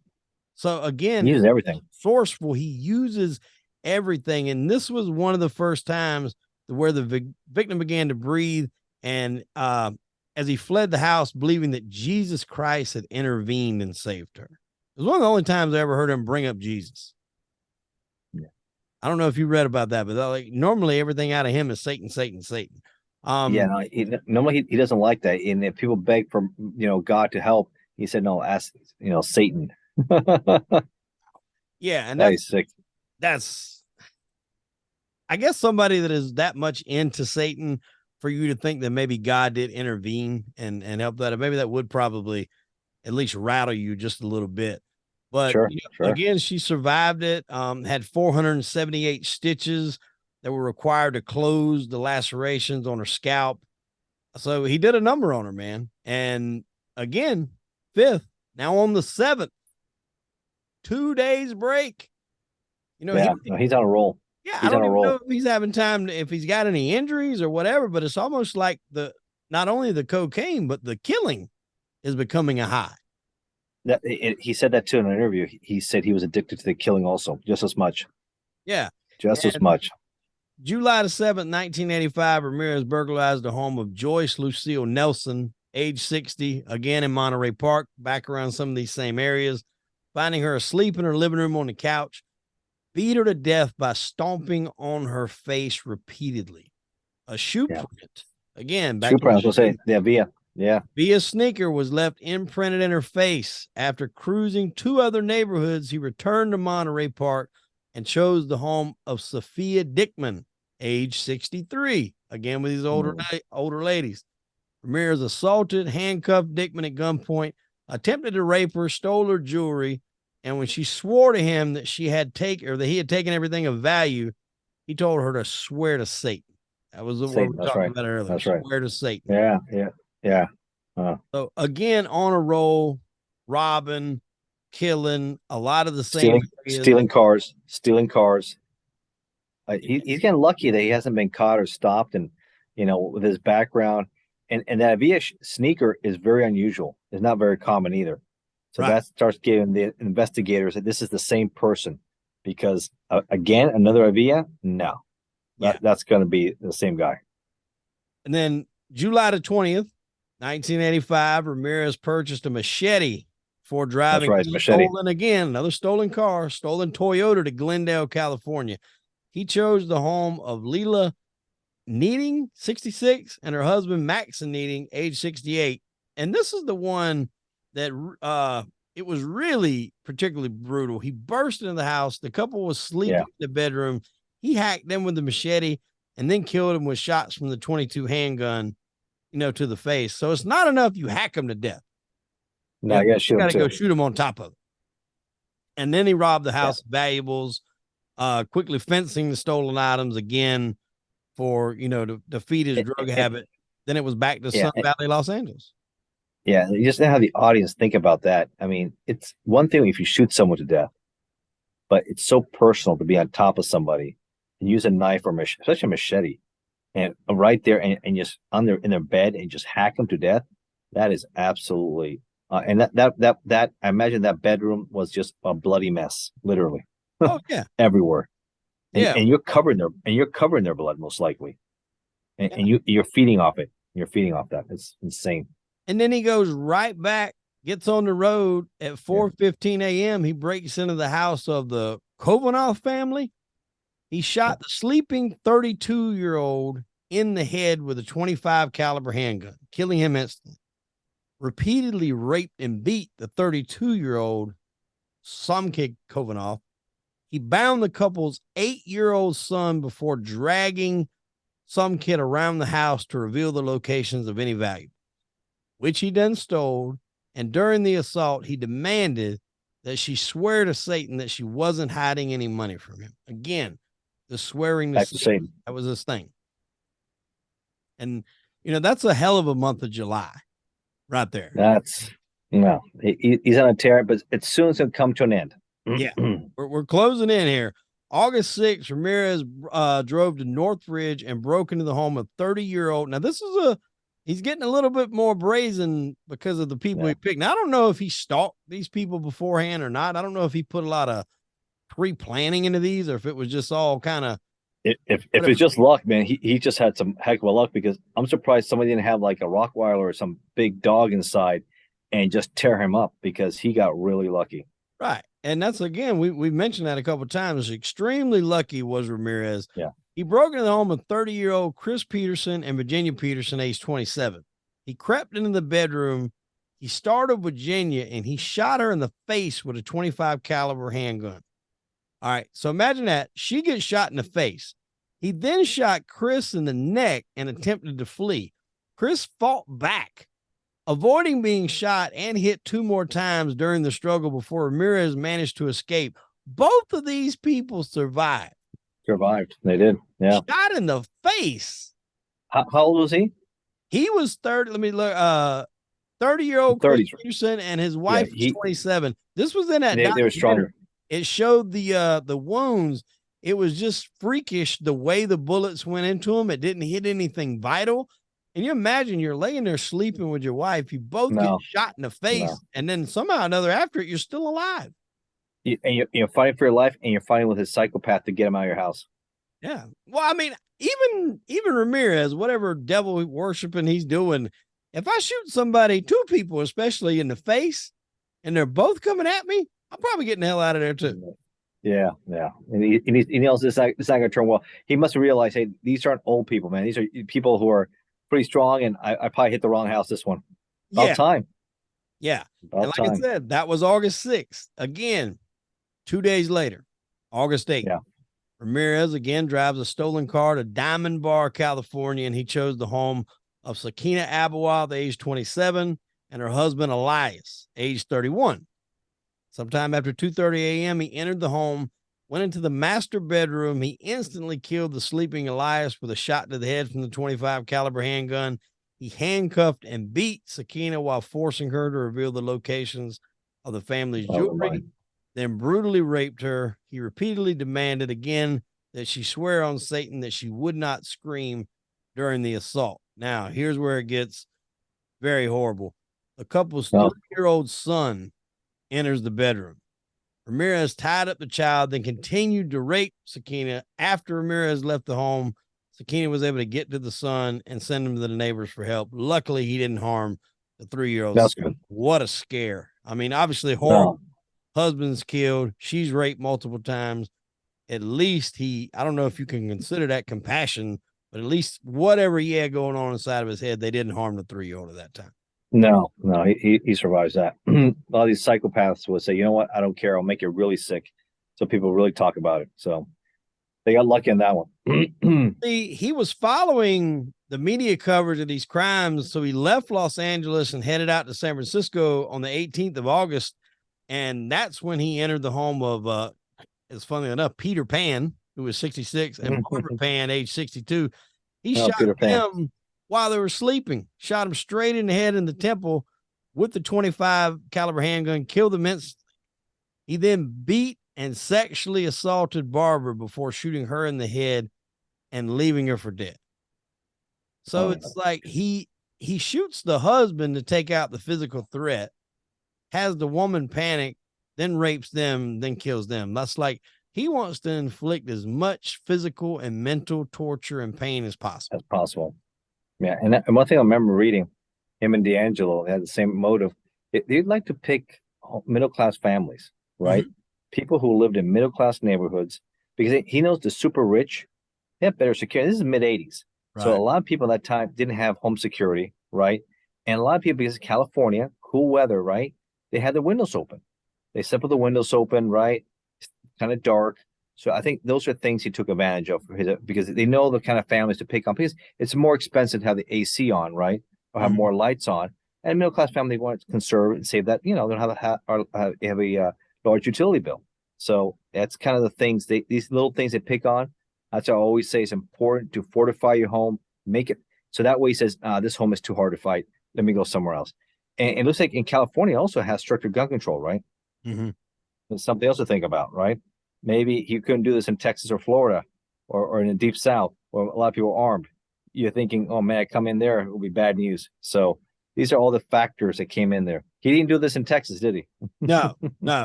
So again, he uses everything. Forceful. He uses everything. And this was one of the first times where the victim began to breathe. And as he fled the house, believing that Jesus Christ had intervened and saved her. It was one of the only times I ever heard him bring up Jesus. Yeah. I don't know if you read about that, but normally everything out of him is Satan, Satan, Satan. Normally he doesn't like that. And if people beg for, God to help, he said, no, ask, Satan. Yeah. And that's sick. That's, I guess, somebody that is that much into Satan for you to think that maybe God did intervene and help that. Maybe that would probably at least rattle you just a little bit. But sure. Again, she survived it, had 478 stitches that were required to close the lacerations on her scalp. So he did a number on her, man. And again, 5th, now on the 7th, 2 days break. He's on a roll. Yeah, I don't even know if he's having time, if he's got any injuries or whatever, but it's almost like not only the cocaine, but the killing is becoming a high. He said that too in an interview. He said he was addicted to the killing also, just as much. Yeah. Just as much. July the 7th, 1985, Ramirez burglarized the home of Joyce Lucille Nelson, age 60, again in Monterey Park, back around some of these same areas, finding her asleep in her living room on the couch, beat her to death by stomping on her face repeatedly. A shoe print. Again, back shoe print, I was going to say, Via's sneaker was left imprinted in her face. After cruising 2 other neighborhoods, he returned to Monterey Park, and chose the home of Sophia Dickman, age 63. Again, with these older ladies. Ramirez assaulted, handcuffed Dickman at gunpoint, attempted to rape her, stole her jewelry, and when she swore to him that he had taken everything of value, he told her to swear to Satan. That was what we talked about earlier. That's right. Swear to Satan. Yeah. So again, on a roll, robbing, killing, a lot of the same stealing cars. He's getting lucky that he hasn't been caught or stopped, and with his background, and that Avia sneaker is very unusual. It's not very common either. So that starts giving the investigators that this is the same person, because again, another Avia, no, that's going to be the same guy. And then July the 20th, 1985, Ramirez purchased a machete for driving another stolen car, stolen Toyota to Glendale, California. He chose the home of Leyva Muñoz, 66, and her husband, Max Muñoz, age 68. And this is the one that it was really particularly brutal. He burst into the house. The couple was sleeping in the bedroom. He hacked them with the machete and then killed them with shots from the .22 handgun, to the face. So it's not enough you hack them to death. No, you got to go shoot them on top of it. And then he robbed the house of valuables, quickly fencing the stolen items again for, to defeat his drug habit. Then it was back to Sun Valley, Los Angeles. Yeah, you just know how the audience think about that. I mean, it's one thing if you shoot someone to death, but it's so personal to be on top of somebody and use a knife or especially a machete, and right there and just in their bed and just hack them to death. That is absolutely and that I imagine that bedroom was just a bloody mess, literally. Oh yeah, everywhere. And you're covering their blood most likely, and you're feeding off it. You're feeding off that. It's insane. And then he goes right back, gets on the road at 4:15 a.m. He breaks into the house of the Kovanoff family. He shot the sleeping 32-year-old in the head with a .25 caliber handgun, killing him instantly. Repeatedly raped and beat the 32-year-old Samkid Kovanoff. He bound the couple's 8-year-old son before dragging Samkid around the house to reveal the locations of any value, which he then stole. And during the assault, he demanded that she swear to Satan that she wasn't hiding any money from him. Again, the swearing to Satan, that was his thing. And, that's a hell of a month of July right there. He's on a tear, but it's soon as it'll come to an end. Yeah, we're closing in here. August 6th, Ramirez drove to Northridge and broke into the home of 30-year-old. Now, he's getting a little bit more brazen because of the people he picked. Now, I don't know if he stalked these people beforehand or not. I don't know if he put a lot of pre-planning into these or if it was just all kind of. If it's just luck, man, he just had some heck of a luck, because I'm surprised somebody didn't have like a Rottweiler or some big dog inside and just tear him up, because he got really lucky. Right. And that's, again, we've mentioned that a couple of times. Extremely lucky was Ramirez. Yeah. He broke into the home of 30-year-old Chris Peterson and Virginia Peterson, age 27. He crept into the bedroom. He started Virginia, and he shot her in the face with a .25 caliber handgun. All right. So imagine that. She gets shot in the face. He then shot Chris in the neck and attempted to flee. Chris fought back, avoiding being shot, and hit 2 more times during the struggle before Ramirez managed to escape. Both of these people survived. They did. Yeah. Shot in the face. How old was he? He was 30. Let me look. 30-year-old Chris Peterson, and his wife was 27. This was in that. They were stronger. It showed the wounds. It was just freakish the way the bullets went into him. It didn't hit anything vital. And you imagine you're laying there sleeping with your wife. You both get shot in the face, and then somehow or another after it, you're still alive. You're fighting for your life, and you're fighting with his psychopath to get him out of your house. Yeah. Well, I mean, even Ramirez, whatever devil worshiping he's doing, if I shoot somebody, 2 people especially, in the face, and they're both coming at me, I'm probably getting the hell out of there too. Yeah. And he knows it's not going to turn well. He must realize, hey, these aren't old people, man. These are people who are pretty strong, and I probably hit the wrong house this one. About time. Yeah. And like I said, that was August 6th. Again, 2 days later, August 8th. Yeah. Ramirez again drives a stolen car to Diamond Bar, California, and he chose the home of Sakina Abawal, age 27, and her husband Elias, age 31. Sometime after 2:30 a.m., he entered the home, went into the master bedroom. He instantly killed the sleeping Elias with a shot to the head from the 25 caliber handgun. He handcuffed and beat Sakina while forcing her to reveal the locations of the family's jewelry, then brutally raped her. He repeatedly demanded again that she swear on Satan that she would not scream during the assault. Now, here's where it gets very horrible. The couple's 3-year-old son enters the bedroom. Ramirez tied up the child, then continued to rape Sakina. After Ramirez left the home, Sakina was able to get to the son and send him to the neighbors for help. Luckily, he didn't harm the 3-year-old. That's good. What a scare. I mean, obviously horrible. No. Husband's killed. She's raped multiple times. At least I don't know if you can consider that compassion, but at least whatever he had going on inside of his head, they didn't harm the 3-year-old at that time. No, he survives that. A lot of these psychopaths would say, you know what? I don't care. I'll make you really sick. So people really talk about it. So they got lucky on that one. He was following the media coverage of these crimes. So he left Los Angeles and headed out to San Francisco on the 18th of August. And that's when he entered the home of, it's funny enough, Peter Pan, who was 66, and Barbara Pan, age 62. He shot him while they were sleeping, shot him straight in the head in the temple with the 25 caliber handgun, killed him instantly. He then beat and sexually assaulted Barbara before shooting her in the head and leaving her for dead. So it's like he shoots the husband to take out the physical threat, has the woman panic, then rapes them, then kills them. That's like he wants to inflict as much physical and mental torture and pain as possible. Yeah, and one thing I remember reading, him and D'Angelo had the same motive. They'd like to pick middle-class families, right? Mm-hmm. People who lived in middle-class neighborhoods, because he knows the super rich, they have better security. This is mid-'80s. Right. So a lot of people at that time didn't have home security, right? And a lot of people, because California, cool weather, right? They had the windows open. They slept with the windows open, right? It's kind of dark. So I think those are things he took advantage of because they know the kind of families to pick on. Because it's more expensive to have the AC on, right, or have more lights on. And middle class family want to conserve and save that. They don't have a large utility bill. So that's kind of the things these little things they pick on. That's what I always say. It's important to fortify your home, make it so that way he says, this home is too hard to fight. Let me go somewhere else. And it looks like in California also has stricter gun control, right? Mm-hmm. There's something else to think about, right? Maybe he couldn't do this in Texas or Florida or in the deep South where a lot of people are armed. You're thinking, oh, man, I come in there, it will be bad news. So these are all the factors that came in there. He didn't do this in Texas, did he? No,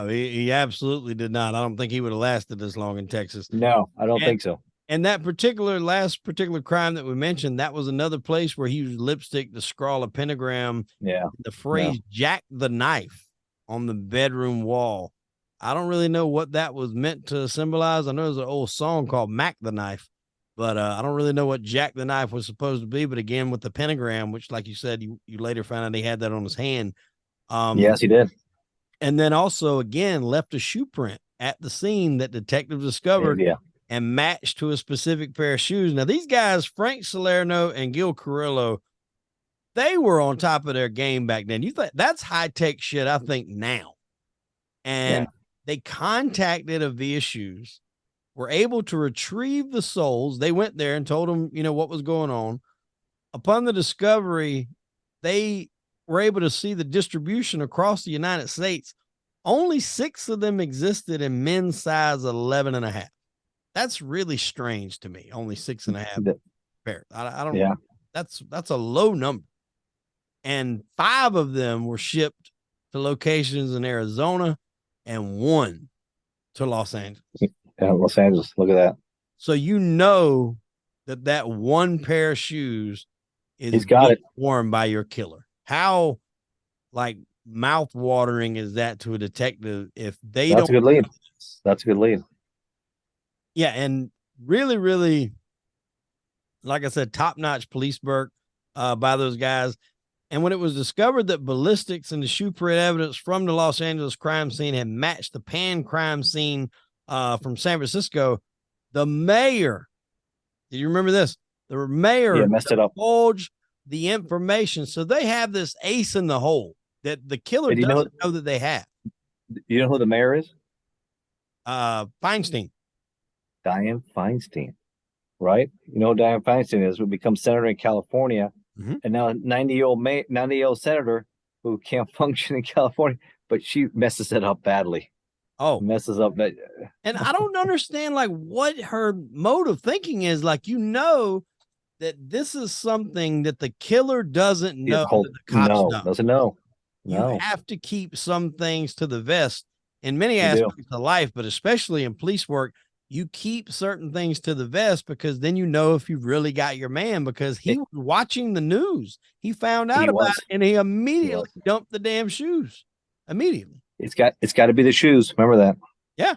he absolutely did not. I don't think he would have lasted this long in Texas. No, I don't think so. And that last particular crime that we mentioned, that was another place where he used lipstick to scrawl a pentagram. Yeah. The phrase Jack the Knife on the bedroom wall. I don't really know what that was meant to symbolize. I know there's an old song called Mac the Knife, but I don't really know what Jack the Knife was supposed to be. But again, with the pentagram, which, like you said, you later found out he had that on his hand. Yes, he did. And then also, again, left a shoe print at the scene that detectives discovered and matched to a specific pair of shoes. Now, these guys, Frank Salerno and Gil Carrillo, they were on top of their game back then. You think that's high-tech shit, I think, now. And they contacted Avia Shoes, were able to retrieve the soles. They went there and told them, what was going on. Upon the discovery, they were able to see the distribution across the United States. Only 6 of them existed in men's size 11.5. That's really strange to me. Only 6.5 pairs. I don't know. That's a low number. And 5 of them were shipped to locations in Arizona and 1 to Los Angeles. Yeah, Los Angeles. Look at that. So that 1 pair of shoes is worn by your killer. How mouth-watering is that to a detective if they don't? That's a good lead. That's a good lead. Yeah, and really, really, like I said, top-notch police work by those guys. And when it was discovered that ballistics and the shoe print evidence from the Los Angeles crime scene had matched the Pan crime scene from San Francisco, the mayor, do you remember this? The mayor messed it up. divulged the information. So they have this ace in the hole that the killer And doesn't know that they have. You know who the mayor is? Feinstein. Dianne Feinstein, right? You know who Dianne Feinstein is, who becomes senator in California, and now a 90-year-old senator who can't function in California, but she messes it up badly. Oh, messes up that. And I don't understand like what her mode of thinking is. Like, you know, that this is something that the killer doesn't know. That the cops doesn't know. No. You have to keep some things to the vest in many aspects of life, but especially in police work. You keep certain things to the vest because then you know if you've really got your man, because he was watching the news. He found out about it and he immediately dumped the damn shoes. Immediately. It's got to be the shoes. Remember that. Yeah.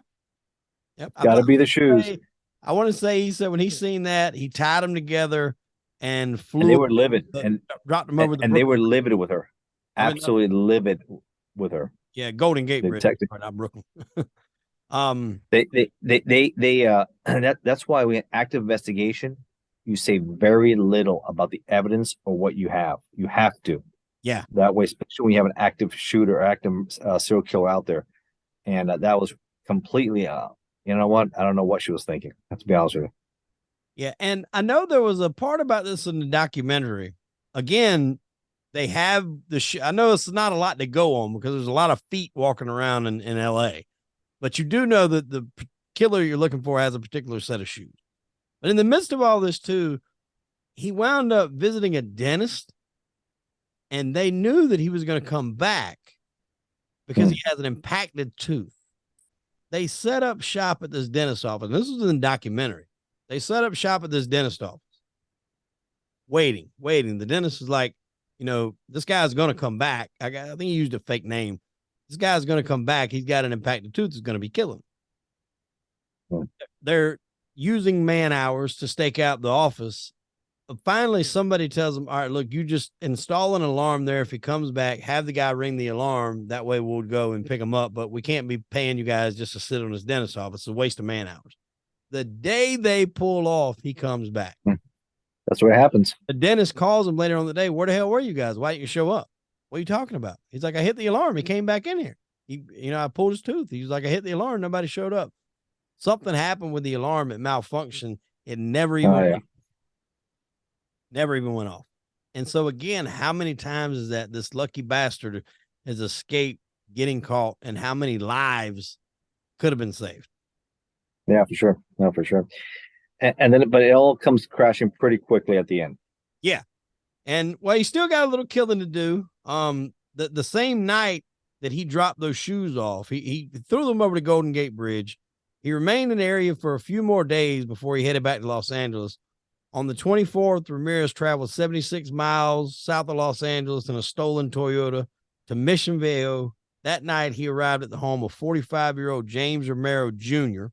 Yep. Got to be the shoes. I want to say he said when he seen that, he tied them together and flew. And they were livid and dropped them over and they were livid with her. Absolutely livid with her. Yeah, Golden Gate Bridge. Not Brooklyn. That's why we active investigation. You say very little about the evidence or what you have. You have to. Yeah. That way, especially when you have an active shooter, active serial killer out there, and that was completely. You know what? I don't know what she was thinking. To be honest with you. Yeah, and I know there was a part about this in the documentary. Again, they have I know it's not a lot to go on because there's a lot of feet walking around in L.A., but you do know that the killer you're looking for has a particular set of shoes. But in the midst of all this, too, he wound up visiting a dentist, and they knew that he was going to come back because he has an impacted tooth. They set up shop at this dentist office. This was in the documentary. They set up shop at this dentist office, waiting. The dentist is like, you know, this guy's going to come back. I think he used a fake name. This guy's going to come back. He's got an impacted tooth. It's going to be killing him. They're using man hours to stake out the office. But finally, somebody tells them, all right, look, you just install an alarm there. If he comes back, have the guy ring the alarm. That way we'll go and pick him up. But we can't be paying you guys just to sit on this dentist office. It's a waste of man hours. The day they pull off, he comes back. That's what happens. The dentist calls him later on the day. Where the hell were you guys? Why didn't you show up? What are you talking about? He's like, I hit the alarm. He came back in here. I pulled his tooth. He was like, I hit the alarm. Nobody showed up. Something happened with the alarm. It malfunctioned. It never even went off. And so again, how many times is that this lucky bastard has escaped getting caught, and how many lives could have been saved? Yeah, for sure. No, for sure. And then, but it all comes crashing pretty quickly at the end. Yeah. And well, he still got a little killing to do. The same night that he dropped those shoes off, he threw them over the Golden Gate Bridge. He remained in the area for a few more days before he headed back to Los Angeles. On the 24th, Ramirez traveled 76 miles south of Los Angeles in a stolen Toyota to Mission Viejo. That night, he arrived at the home of 45-year-old James Romero Jr.,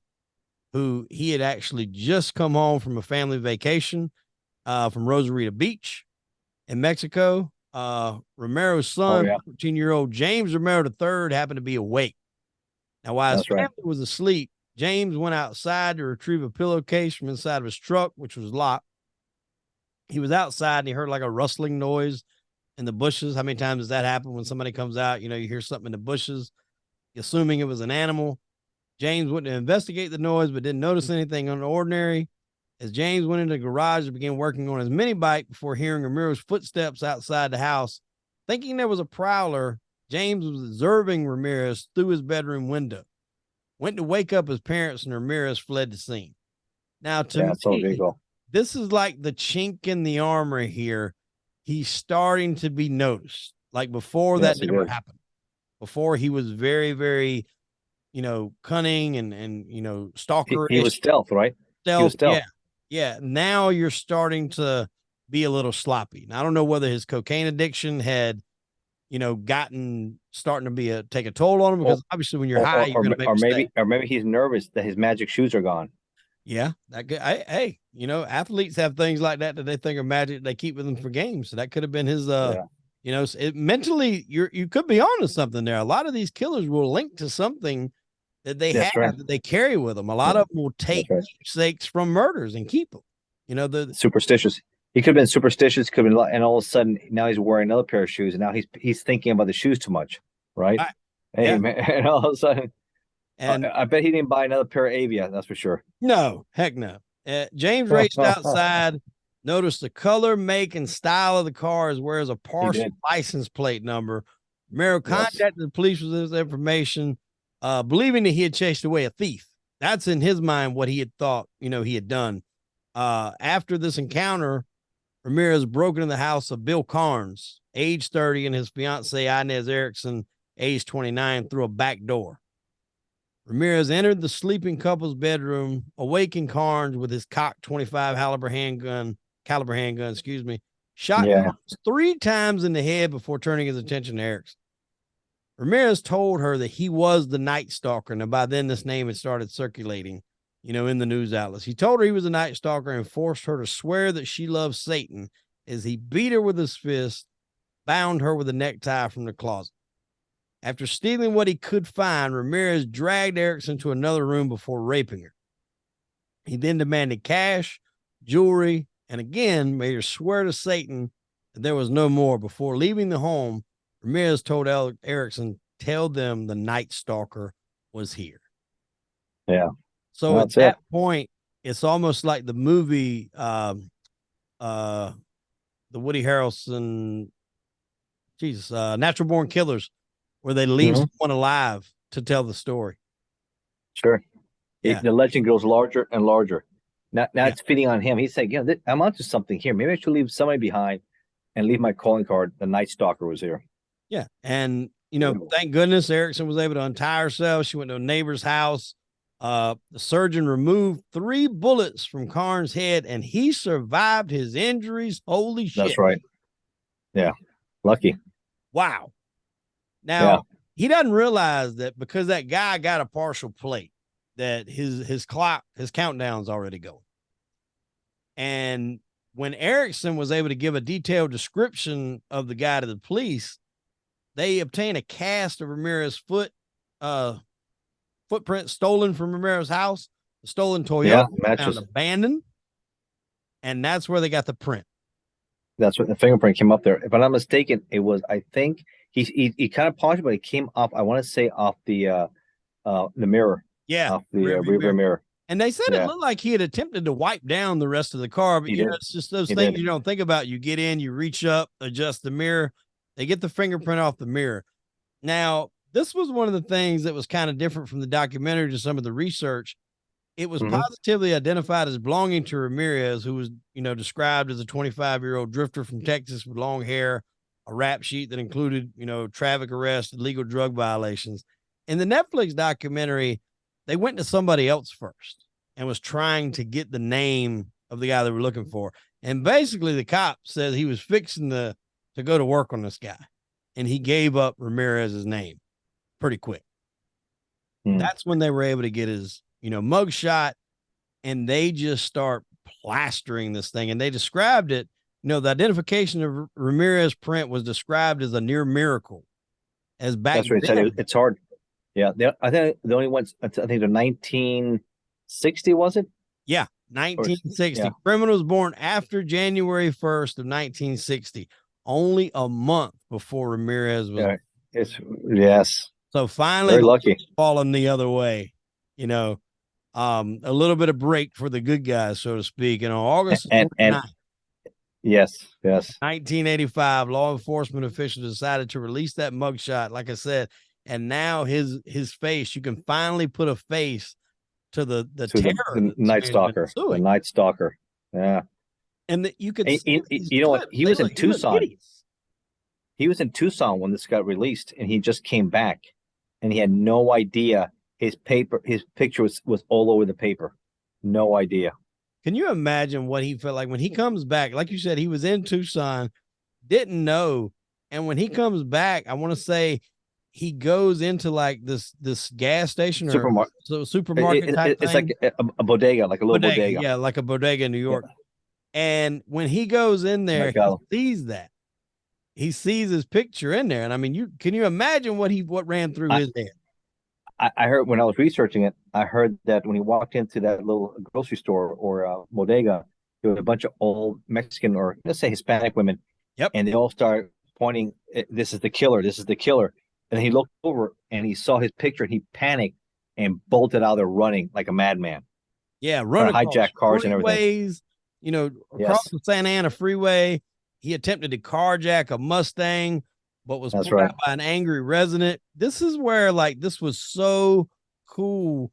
who he had actually just come home from a family vacation from Rosarito Beach in Mexico. Romero's son, 14-year-old James Romero III, happened to be awake. Now, while his family was asleep, James went outside to retrieve a pillowcase from inside of his truck, which was locked. He was outside and he heard like a rustling noise in the bushes. How many times does that happen when somebody comes out? You hear something in the bushes, assuming it was an animal. James went to investigate the noise, but didn't notice anything unordinary. As James went into the garage and began working on his mini bike before hearing Ramirez's footsteps outside the house, thinking there was a prowler, James was observing Ramirez through his bedroom window. Went to wake up his parents, and Ramirez fled the scene. Now, to me, this is like the chink in the armor here. He's starting to be noticed. Like before that never happened. Before he was very, very, cunning and stalker. He was stealth, right? Stealth, he was stealth. Yeah. Now you're starting to be a little sloppy. Now, I don't know whether his cocaine addiction had, starting to take a toll on him, because obviously when you're high, you're going to make mistakes. Or maybe he's nervous that his magic shoes are gone. Yeah, hey, athletes have things like that they think are magic. They keep with them for games. So that could have been his, mentally, you could be on to something there. A lot of these killers will link to something that they That's have right. that they carry with them. A lot of them will take That's right. keepsakes from murders and keep them. You know, the Superstitious. He could have been superstitious, could have been, and all of a sudden now he's wearing another pair of shoes, and now he's thinking about the shoes too much, right? I, Hey yeah, man, and all of a sudden, and I bet he didn't buy another pair of Avia. That's for sure. no, heck no. James raced outside, noticed the color, make, and style of the car as well as a partial license plate number. Romero contacted the police with this information, believing that he had chased away a thief. That's in his mind what he had thought, he had done. After this encounter, Ramirez broke into the house of Bill Carnes, age 30, and his fiancee, Inez Erickson, age 29, through a back door. Ramirez entered the sleeping couple's bedroom, awakened Carnes with his cocked .25 caliber handgun, shot Carnes 3 times in the head before turning his attention to Erickson. Ramirez told her that he was the Night Stalker, and by then this name had started circulating, in the news outlets. He told her he was a Night Stalker and forced her to swear that she loved Satan as he beat her with his fist, bound her with a necktie from the closet. After stealing what he could find, Ramirez dragged Erickson to another room before raping her. He then demanded cash, jewelry, and again made her swear to Satan that there was no more. Before leaving the home, Ramirez told Erickson, "Tell them the Night Stalker was here." Yeah. So at that point, it's almost like the movie, the Woody Harrelson, Natural Born Killers, where they leave someone alive to tell the story. Sure. Yeah. The legend grows larger and larger. Now it's feeding on him. He's saying, I'm onto something here. Maybe I should leave somebody behind and leave my calling card. The Night Stalker was here. Yeah. And, thank goodness Erickson was able to untie herself. She went to a neighbor's house. The surgeon removed 3 bullets from Carnes' head, and he survived his injuries. Holy shit. That's right. Yeah. Lucky. Wow. Now, he doesn't realize that because that guy got a partial plate, that his countdown's already going. And when Erickson was able to give a detailed description of the guy to the police, they obtained a cast of Ramirez's footprint stolen from Romero's house. The stolen Toyota found abandoned, and that's where they got the print. That's what the fingerprint came up there. If I'm not mistaken, it was, I think he kind of polished, but it came off, I want to say, off the mirror. Yeah, off the rear mirror. And they said it looked like he had attempted to wipe down the rest of the car, but it's just those things you don't think about. You get in, you reach up, adjust the mirror. They get the fingerprint off the mirror. Now, this was one of the things that was kind of different from the documentary to some of the research. It was positively identified as belonging to Ramirez, who was, described as a 25-year-old drifter from Texas with long hair, a rap sheet that included, traffic arrests, illegal drug violations. In the Netflix documentary, they went to somebody else first and was trying to get the name of the guy they were looking for. And basically the cop said he was fixing to go to work on this guy, and he gave up Ramirez's name pretty quick. That's when they were able to get his, mugshot, and they just start plastering this thing. And they described it, the identification of Ramirez print was described as a near miracle. As back That's right. then, It's hard. Yeah. I think the only ones, I think they're 1960, was it? Yeah. 1960. Yeah. Criminal was born after January 1st of 1960, only a month before Ramirez was. Yes. So finally, very lucky, falling the other way, a little bit of break for the good guys, so to speak. August 29th, yes, 1985, law enforcement officials decided to release that mugshot, like I said, and now his face, you can finally put a face to the terror, the Night Stalker, the Night Stalker. Yeah, and you could, he was in Tucson. He was in Tucson when this got released, and he just came back, and he had no idea his picture was all over the paper. No idea. Can you imagine what he felt like when he comes back? Like you said, he was in Tucson, didn't know, and when he comes back, I want to say he goes into like this gas station or supermarket type it's thing. Like a bodega, like a little bodega. Yeah, like a bodega in New York. Yeah. And when he goes in there, he sees that. He sees his picture in there, and I mean, can you imagine what ran through his head? I heard when I was researching it, I heard that when he walked into that little grocery store or bodega, there was a bunch of old Mexican or let's say Hispanic women, Yep. and they all started pointing, "This is the killer. This is the killer." And he looked over and he saw his picture and he panicked and bolted out there running like a madman, Yeah, run trying to across hijack cars and everything. freeways, across Yes, the Santa Ana freeway. He attempted to carjack a Mustang, but was that's pulled right. out by an angry resident. This is where, like, this was so cool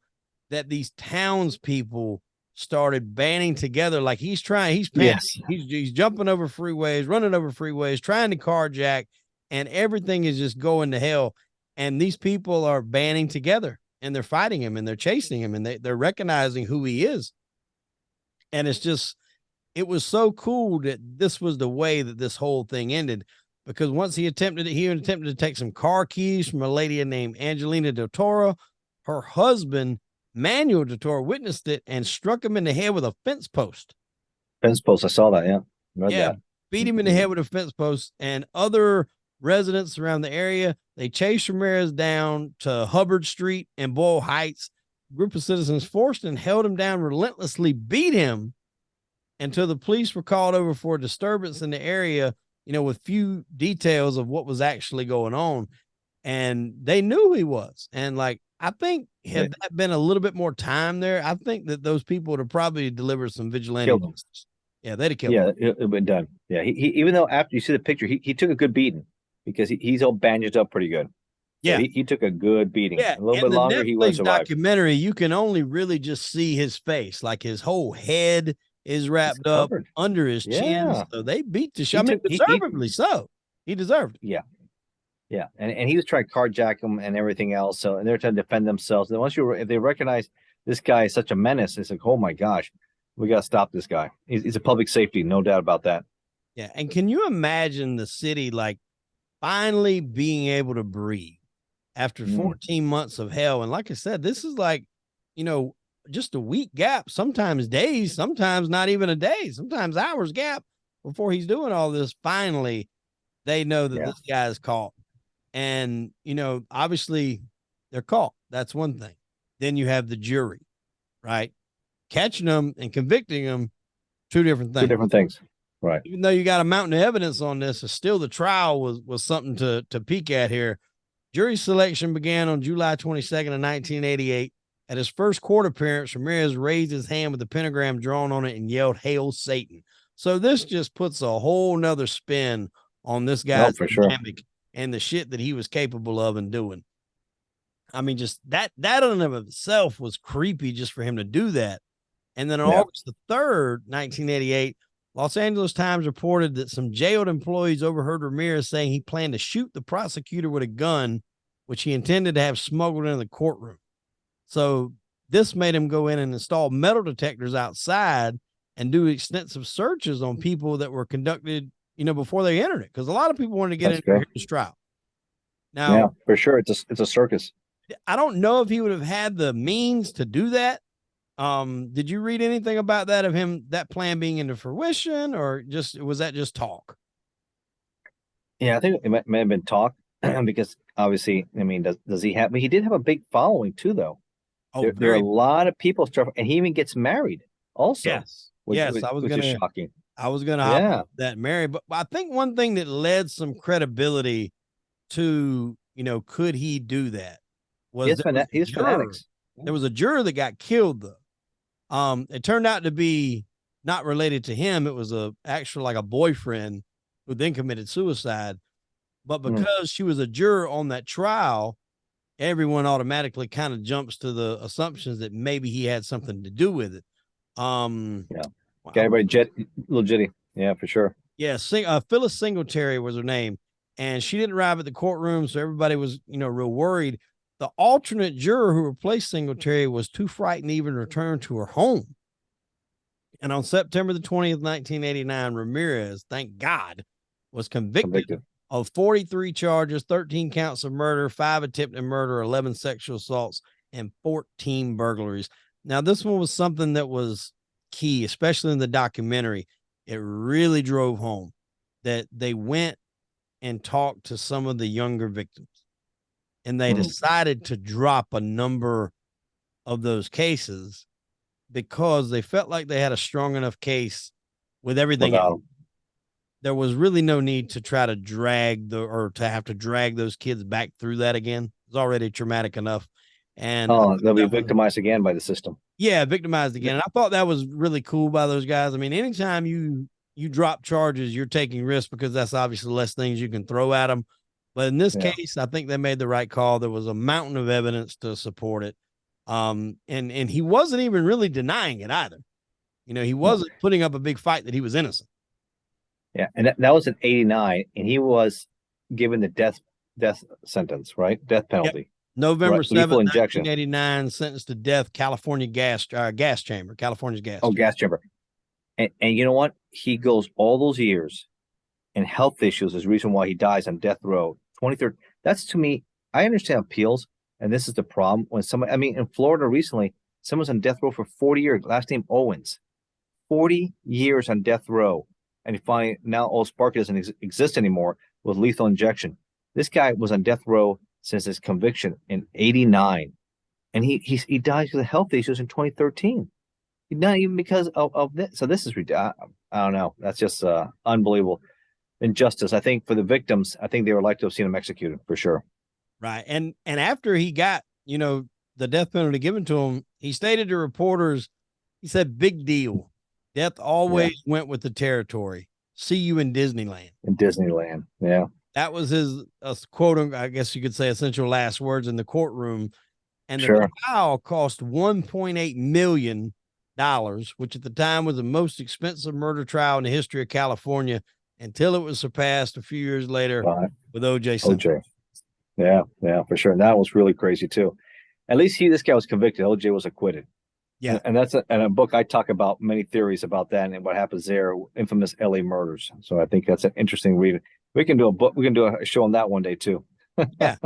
that these townspeople started banding together. Like, he's panicking, Yes, he's jumping over freeways, running over freeways, trying to carjack, and everything is just going to hell. And these people are banding together and they're fighting him and they're chasing him and they're recognizing who he is. And it was so cool that this was the way that this whole thing ended, because once he attempted to take some car keys from a lady named Angelina Del Toro. Her husband, Manuel Del Toro, witnessed it and struck him in the head with a fence post. fence post. I saw that. Yeah, read Yeah, that. beat him in the head with a fence post. And other residents around the area, they chased Ramirez down to Hubbard Street and Boyle Heights. A group of citizens forced and held him down, relentlessly beat him until the police were called over for a disturbance in the area, with few details of what was actually going on. And they knew who he was. And like, I think had that been a little bit more time there, I think that those people would have probably delivered some vigilante justice. Yeah, they'd have killed him. Yeah, it been done. Yeah, he even though after you see the picture, he took a good beating because he's all bandaged up pretty good. So Yeah. he took a good beating. Yeah. A little In bit the longer, he would have Netflix survived. documentary, you can only really just see his face. Like, his whole head is wrapped up Covered. under his chin. Yeah. So they beat the He shit. I mean, took- he- deservedly so. He deserved it. Yeah. Yeah. And he was trying to carjack him and everything else. So and they're trying to defend themselves. And if they recognize this guy is such a menace, it's like, oh my gosh, we got to stop this guy. He's a public safety, no doubt about that. Yeah. And can you imagine the city like finally being able to breathe after 14 months of hell? And like I said, this is like, just a week gap, sometimes days, sometimes not even a day, sometimes hours gap before he's doing all this. Finally, they know that this guy is caught. And, obviously they're caught. That's one thing. Then you have the jury, right? Catching them and convicting them, two different things. Two different things. Right. Even though you got a mountain of evidence on this, still the trial was something to peek at here. Jury selection began on July 22nd of 1988. At his first court appearance, Ramirez raised his hand with the pentagram drawn on it and yelled, "Hail Satan." So this just puts a whole nother spin on this guy's dynamic and the shit that he was capable of and doing. I mean, just that in and of itself was creepy just for him to do that. And then on August the 3rd, 1988, Los Angeles Times reported that some jailed employees overheard Ramirez saying he planned to shoot the prosecutor with a gun, which he intended to have smuggled into the courtroom. So this made him go in and install metal detectors outside and do extensive searches on people that were conducted, before they entered it. Because a lot of people wanted to get into his trial. Now, yeah, for sure. It's a circus. I don't know if he would have had the means to do that. Did you read anything about that, of him, that plan being into fruition, or was that just talk? Yeah, I think it may have been talk because obviously, I mean, does he have? But he did have a big following too, though. Oh, there are a lot of people, and he even gets married also. Yes, which is shocking. I was gonna hop that marry, but I think one thing that led some credibility to, could he do that was his fanatics. There was a juror that got killed though. It turned out to be not related to him. It was like a boyfriend who then committed suicide. But because she was a juror on that trial, everyone automatically kind of jumps to the assumptions that maybe he had something to do with it. Got everybody little jitty. Yeah, for sure. Yeah, Phyllis Singletary was her name, and she didn't arrive at the courtroom, so everybody was, real worried. The alternate juror who replaced Singletary was too frightened to even return to her home. And on September the 20th, 1989, Ramirez, thank God, was convicted of 43 charges, 13 counts of murder, 5 attempted murder, 11 sexual assaults, and 14 burglaries. Now, this one was something that was key, especially in the documentary. It really drove home that they went and talked to some of the younger victims. and they decided to drop a number of those cases because they felt like they had a strong enough case with everything else. There was really no need to try to drag those kids back through that again. It's already traumatic enough. And they'll be victimized again by the system. Yeah, victimized again. And I thought that was really cool by those guys. I mean, anytime you drop charges, you're taking risks because that's obviously less things you can throw at them. But in this case, I think they made the right call. There was a mountain of evidence to support it. And he wasn't even really denying it either. You know, he wasn't putting up a big fight that he was innocent. Yeah, and that was in '89, and he was given the death sentence, right? Death penalty. Yep. November 7th, 1989, sentenced to death, California gas chamber, California's gas. Oh, gas chamber. And you know what? He goes all those years, and health issues is the reason why he dies on death row. 23rd. That's, to me, I understand appeals, and this is the problem. When somebody, I mean, in Florida recently, someone's on death row for 40 years, last name Owens. 40 years on death row. And finally, now Old Sparky doesn't exist anymore with lethal injection. This guy was on death row since his conviction in '89, and he died because of health issues in 2013. Not even because of this. So this is ridiculous. I don't know. That's just unbelievable injustice. I think for the victims, I think they would like to have seen him executed for sure. Right, and after he got the death penalty given to him, he stated to reporters, he said, "Big deal. Death always went with the territory. See you in Disneyland." In Disneyland, yeah. That was his quote, I guess you could say, essential last words in the courtroom. And the trial cost $1.8 million, which at the time was the most expensive murder trial in the history of California, until it was surpassed a few years later with O.J. Simpson. Yeah, for sure. And that was really crazy too. At least this guy was convicted. O.J. was acquitted. Yeah, and that's a book I talk about many theories about that and what happens there, infamous LA murders. So I think that's an interesting read. We can do a book. We can do a show on that one day too. Yeah.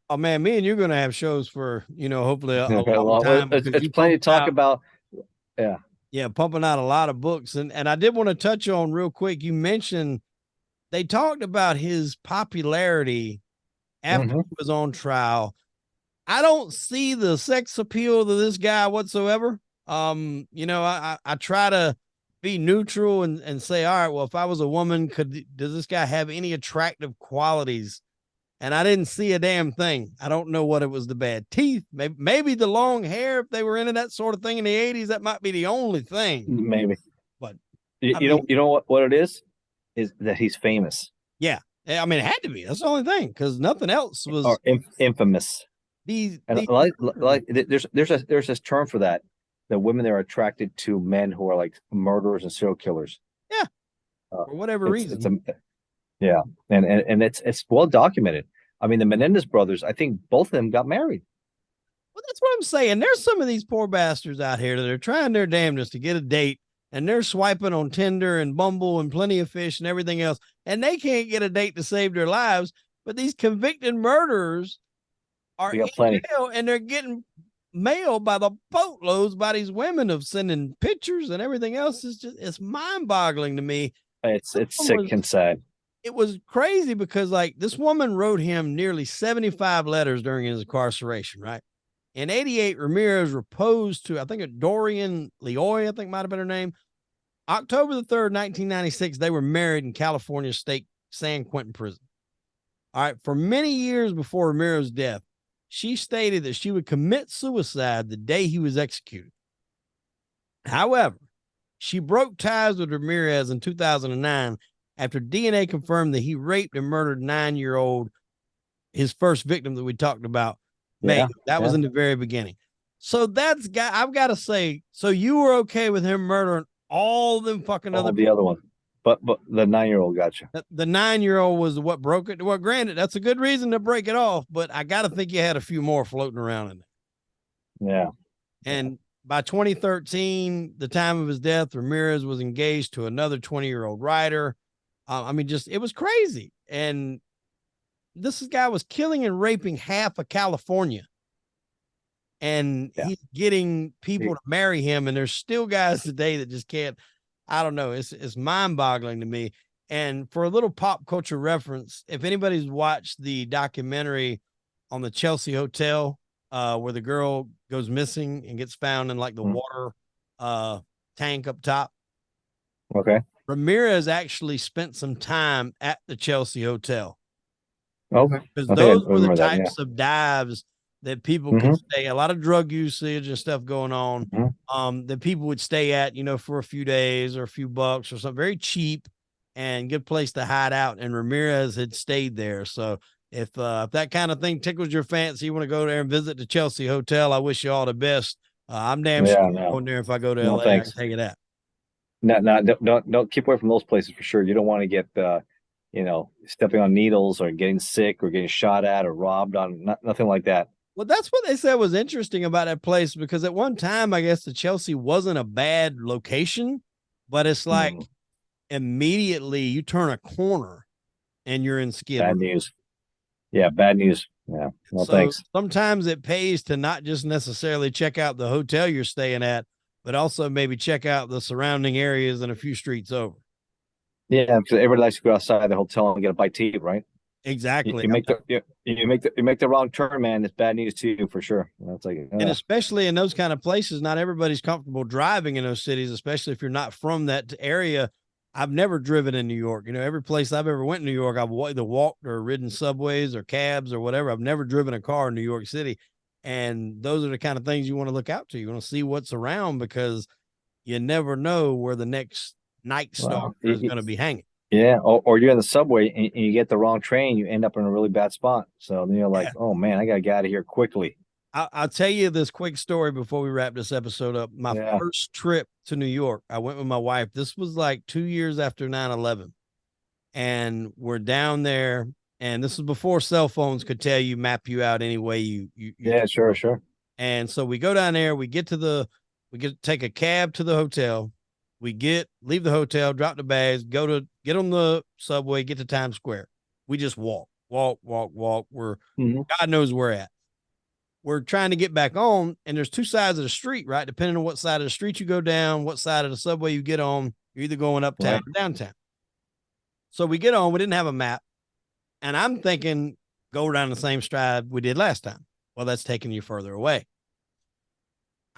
Oh man, me and you're going to have shows for hopefully a long time. It's plenty to talk about. Yeah. Yeah, pumping out a lot of books, and I did want to touch on real quick. You mentioned they talked about his popularity after he was on trial. I don't see the sex appeal to this guy whatsoever. I try to be neutral and say, all right, well, if I was a woman, does this guy have any attractive qualities? And I didn't see a damn thing. I don't know what it was, the bad teeth, maybe the long hair. If they were into that sort of thing in the 80s, that might be the only thing. Maybe. But you know what it is that he's famous. Yeah. I mean, it had to be. That's the only thing, because nothing else was infamous. There's this term for that women that are attracted to men who are like murderers and serial killers. Yeah, for whatever reason. And it's well documented. I mean, the Menendez brothers, I think both of them got married. Well, that's what I'm saying. There's some of these poor bastards out here that are trying their damnedest to get a date, and they're swiping on Tinder and Bumble and Plenty of Fish and everything else, and they can't get a date to save their lives. But these convicted murderers are in jail, and they're getting mail by the boatloads by these women of sending pictures and everything else. It's mind-boggling to me. It's sick and sad. It was crazy because this woman wrote him nearly 75 letters during his incarceration, right? In '88, Ramirez proposed to, I think, Dorian Leoy, I think might have been her name. October the 3rd, 1996, they were married in California State San Quentin Prison. All right, for many years before Ramiro's death, she stated that she would commit suicide the day he was executed. However, she broke ties with Ramirez in 2009 after DNA confirmed that he raped and murdered 9-year-old, his first victim that we talked about. That was in the very beginning. So I've got to say, so you were okay with him murdering all them fucking other people? The other one. But the 9-year-old got you. The 9-year-old was what broke it. Well, granted, that's a good reason to break it off, but I got to think you had a few more floating around in there. Yeah. And by 2013, the time of his death, Ramirez was engaged to another 20-year-old writer. It was crazy. And this guy was killing and raping half of California. And he's getting people to marry him. And there's still guys today that just can't. I don't know. It's mind-boggling to me. And for a little pop culture reference, if anybody's watched the documentary on the Chelsea Hotel, where the girl goes missing and gets found in like the water tank up top. Okay. Ramirez actually spent some time at the Chelsea Hotel. Okay. Because I those think I were the remember that. Yeah. types of dives that people could stay, a lot of drug usage and stuff going on. That people would stay at, you know, for a few days or a few bucks or something, very cheap and good place to hide out. And Ramirez had stayed there. So if that kind of thing tickles your fancy, you want to go there and visit the Chelsea Hotel, I wish you all the best. I'm damn sure going there if I go to No, LA. thanks. I can tell you that. No, don't keep away from those places for sure. You don't want to get you know, stepping on needles or getting sick or getting shot at or robbed on, nothing like that. Well, that's what they said was interesting about that place, because at one time, I guess the Chelsea wasn't a bad location, but it's like immediately you turn a corner and you're in Skid Row. Bad news. Yeah, bad news. Yeah. Well, So thanks. sometimes it pays to not just necessarily check out the hotel you're staying at, but also maybe check out the surrounding areas and a few streets over. Yeah, because everybody likes to go outside the hotel and get a bite to eat, right? Exactly. You make the wrong turn, man. It's bad news to you for sure. That's like, and especially in those kind of places, not everybody's comfortable driving in those cities, especially if you're not from that area. I've never driven in New York. You know, every place I've ever went in New York, I've either walked or ridden subways or cabs or whatever. I've never driven a car in New York City. And those are the kind of things you want to look out to. You want to see what's around, because you never know where the next Night Stalker is going to be hanging. Yeah, or you're in the subway and you get the wrong train, you end up in a really bad spot. So then you're like, oh man, I gotta get out of here quickly. I'll tell you this quick story before we wrap this episode up. My first trip to New York, I went with my wife. This was like 2 years after 9/11. And we're down there, and this was before cell phones could map you out any way you yeah, sure. And so we go down there, we get take a cab to the hotel. We leave the hotel, drop the bags, get on the subway, get to Times Square. We just walk. We're God knows where at. We're trying to get back on, and there's two sides of the street, right? Depending on what side of the street you go down, what side of the subway you get on, you're either going uptown or downtown. So we get on, we didn't have a map, and I'm thinking go down the same stride we did last time. Well, that's taking you further away.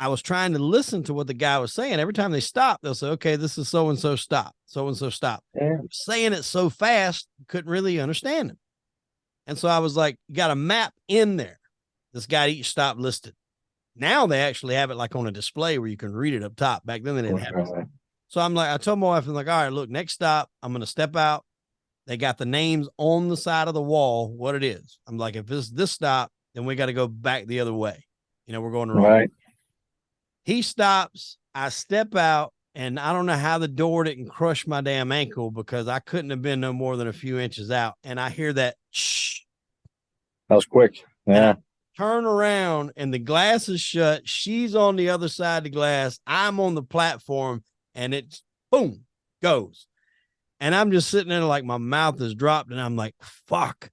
I was trying to listen to what the guy was saying. Every time they stop, they'll say, okay, this is so-and-so stop, so-and-so stop. Yeah. Saying it so fast, couldn't really understand him. And so I was like, you got a map in there. This got each stop listed. Now they actually have it like on a display where you can read it up top. Back then they didn't have it. So I'm like, I told my wife, I'm like, all right, look, next stop, I'm going to step out. They got the names on the side of the wall, what it is. I'm like, if it's this stop, then we got to go back the other way. You know, we're going the wrong way. He stops, I step out, and I don't know how the door didn't crush my damn ankle, because I couldn't have been no more than a few inches out. And I hear that shh. That was quick. Yeah. Turn around and the glass is shut. She's on the other side of the glass. I'm on the platform, and it's boom, goes. And I'm just sitting there like my mouth is dropped, and I'm like, fuck.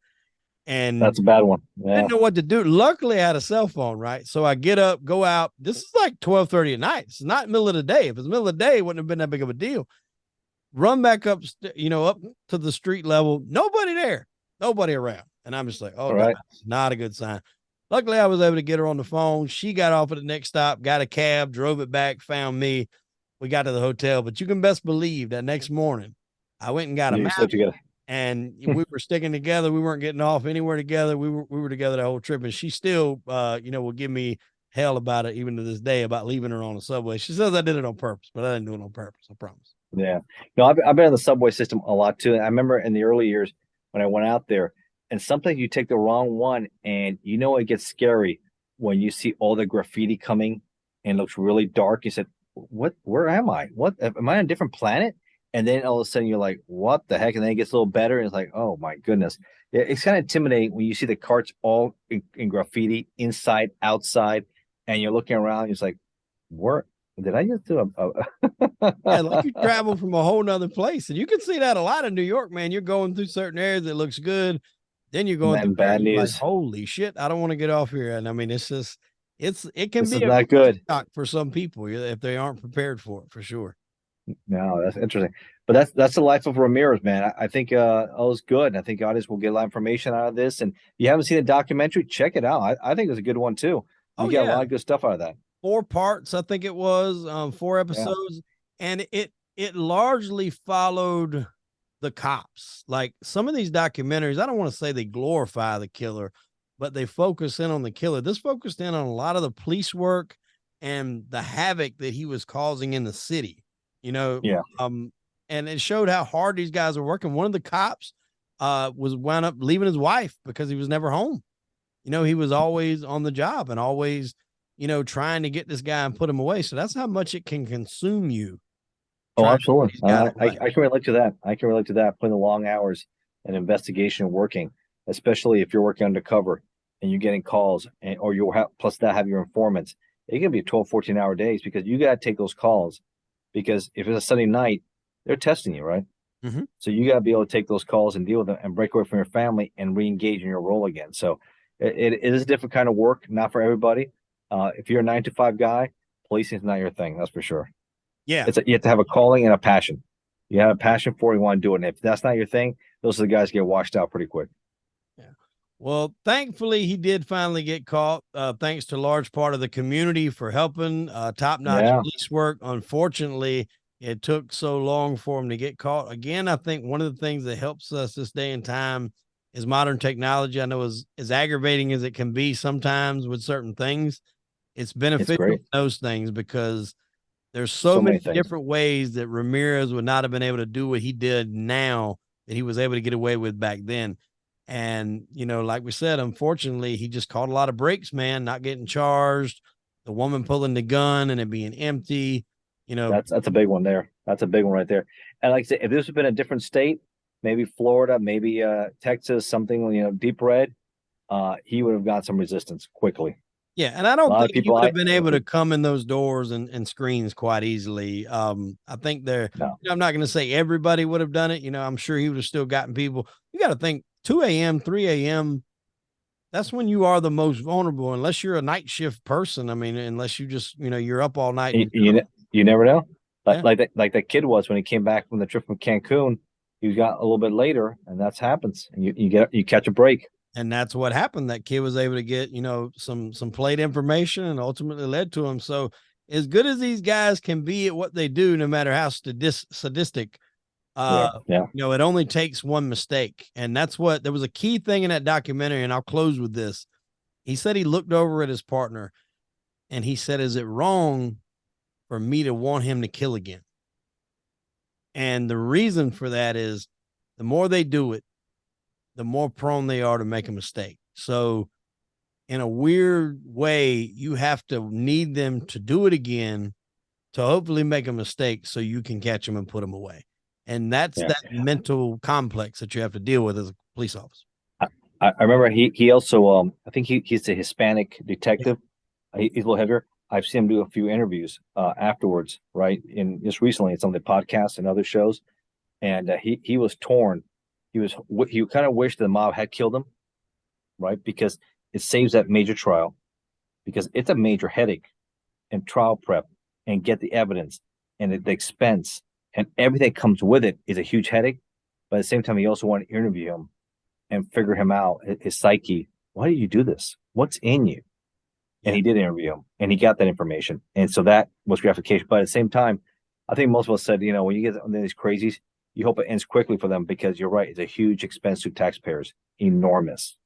And that's a bad one. Yeah. Didn't know what to do. Luckily, I had a cell phone, right? So I get up, go out. This is like 12:30 at night. It's not middle of the day. If it's middle of the day, it wouldn't have been that big of a deal. Run back up, up to the street level. Nobody there. Nobody around. And I'm just like, oh, right. Not a good sign. Luckily, I was able to get her on the phone. She got off at the next stop, got a cab, drove it back, found me. We got to the hotel. But you can best believe that next morning, I went and got a map. And we were sticking together. We weren't getting off anywhere together. We were together the whole trip. And she still, will give me hell about it, even to this day, about leaving her on the subway. She says I did it on purpose, but I didn't do it on purpose. I promise. Yeah. No, I've been on the subway system a lot too. I remember in the early years when I went out there, and sometimes you take the wrong one, and it gets scary when you see all the graffiti coming and it looks really dark. You said, where am I? Am I on a different planet? And then all of a sudden you're like, what the heck? And then it gets a little better. And it's like, oh my goodness. Yeah, it's kind of intimidating when you see the carts all in graffiti, inside, outside, and you're looking around. And it's like, where did I just do yeah, like you travel from a whole nother place. And you can see that a lot in New York, man. You're going through certain areas that looks good. Then you're going through bad news. Like, holy shit, I don't want to get off here. And I mean, it's just, it can be not good shock for some people if they aren't prepared for it, for sure. No, that's interesting. But that's the life of Ramirez, man. I think it was good. I think audience will get a lot of information out of this. And if you haven't seen the documentary, check it out. I think it's a good one too. You Oh get a yeah, lot of good stuff out of that. 4 parts, I think it was, 4 Yeah. episodes, and it largely followed the cops. Like some of these documentaries, I don't want to say they glorify the killer, but they focus in on the killer. This focused in on a lot of the police work and the havoc that he was causing in the city. You know, Yeah. and it showed how hard these guys were working. One of the cops was wound up leaving his wife because he was never home. You know, he was always on the job and always, you know, trying to get this guy and put him away. So that's how much it can consume you Oh, trying to put absolutely. these guys away. I can relate to that. I can relate to that. Putting the long hours and investigation working, especially if you're working undercover and you're getting calls and or you have plus that have your informants. It can be 12, 14-hour days because you got to take those calls because if it's a Sunday night, they're testing you, right? Mm-hmm. So you got to be able to take those calls and deal with them and break away from your family and re-engage in your role again. So it is a different kind of work, not for everybody. If you're a 9 to 5 guy, policing is not your thing. That's for sure. Yeah. You have to have a calling and a passion. You have a passion for it, you want to do it. And if that's not your thing, those are the guys get washed out pretty quick. Yeah. Well, thankfully, he did finally get caught, thanks to a large part of the community for helping. Top-notch police work. Unfortunately, it took so long for him to get caught. Again, I think one of the things that helps us this day and time is modern technology. I know as aggravating as it can be sometimes with certain things, it's beneficial in those things because there's so many different ways that Ramirez would not have been able to do what he did now that he was able to get away with back then. And, you know, like we said, unfortunately, he just caught a lot of breaks, man, not getting charged, the woman pulling the gun and it being empty. You know, that's a big one there. That's a big one right there. And like I said, if this had been a different state, maybe Florida, maybe Texas, something, you know, deep red, he would have got some resistance quickly. Yeah, and I don't think he would have been able to come in those doors and screens quite easily. I think you know, I'm not going to say everybody would have done it. You know, I'm sure he would have still gotten people. You got to think 2 a.m., 3 a.m., that's when you are the most vulnerable, unless you're a night shift person. I mean, unless you just, you know, you're up all night. You never know. Like that kid was when he came back from the trip from Cancun. He got a little bit later, and that happens. And you catch a break. And that's what happened. That kid was able to get, you know, some plate information and ultimately led to him. So as good as these guys can be at what they do, no matter how sadistic, you know, it only takes one mistake. And that's what, there was a key thing in that documentary. And I'll close with this. He said he looked over at his partner and he said, is it wrong for me to want him to kill again? And the reason for that is the more they do it, the more prone they are to make a mistake. So in a weird way, you have to need them to do it again to hopefully make a mistake so you can catch them and put them away. And that's that mental complex that you have to deal with as a police officer. I remember he also, I think he's a Hispanic detective. He's a little heavier. I've seen him do a few interviews afterwards, right? In just recently in some of the podcasts and other shows. And he was torn. He kind of wished the mob had killed him, right? Because it saves that major trial, because it's a major headache and trial prep and get the evidence and the expense and everything that comes with it is a huge headache. But at the same time, he also wanted to interview him and figure him out, his psyche. Why do you do this? What's in you? And he did interview him and he got that information. And so that was gratification. But at the same time, I think most of us said, you know, when you get on these crazies, you hope it ends quickly for them because you're right. It's a huge expense to taxpayers, enormous.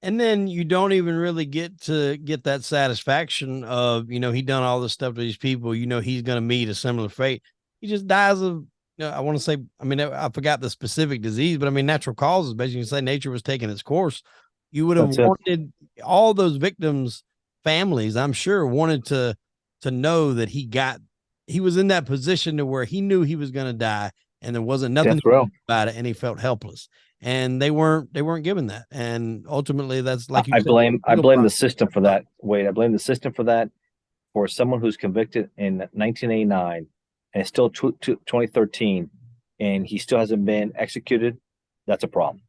And then you don't even really get that satisfaction of, you know, he done all this stuff to these people, you know, he's going to meet a similar fate. He just dies of, you know, I want to say, I mean, I forgot the specific disease, but I mean, natural causes, basically you can say nature was taking its course. You would have wanted all those victims' families, I'm sure, wanted to know that he was in that position to where he knew he was going to die. And there wasn't nothing about it, and he felt helpless. And they weren't given that. And ultimately, that's like you said, I blame the system for that. Wait, I blame the system for that. For someone who's convicted in 1989 and it's still 2013, and he still hasn't been executed, that's a problem.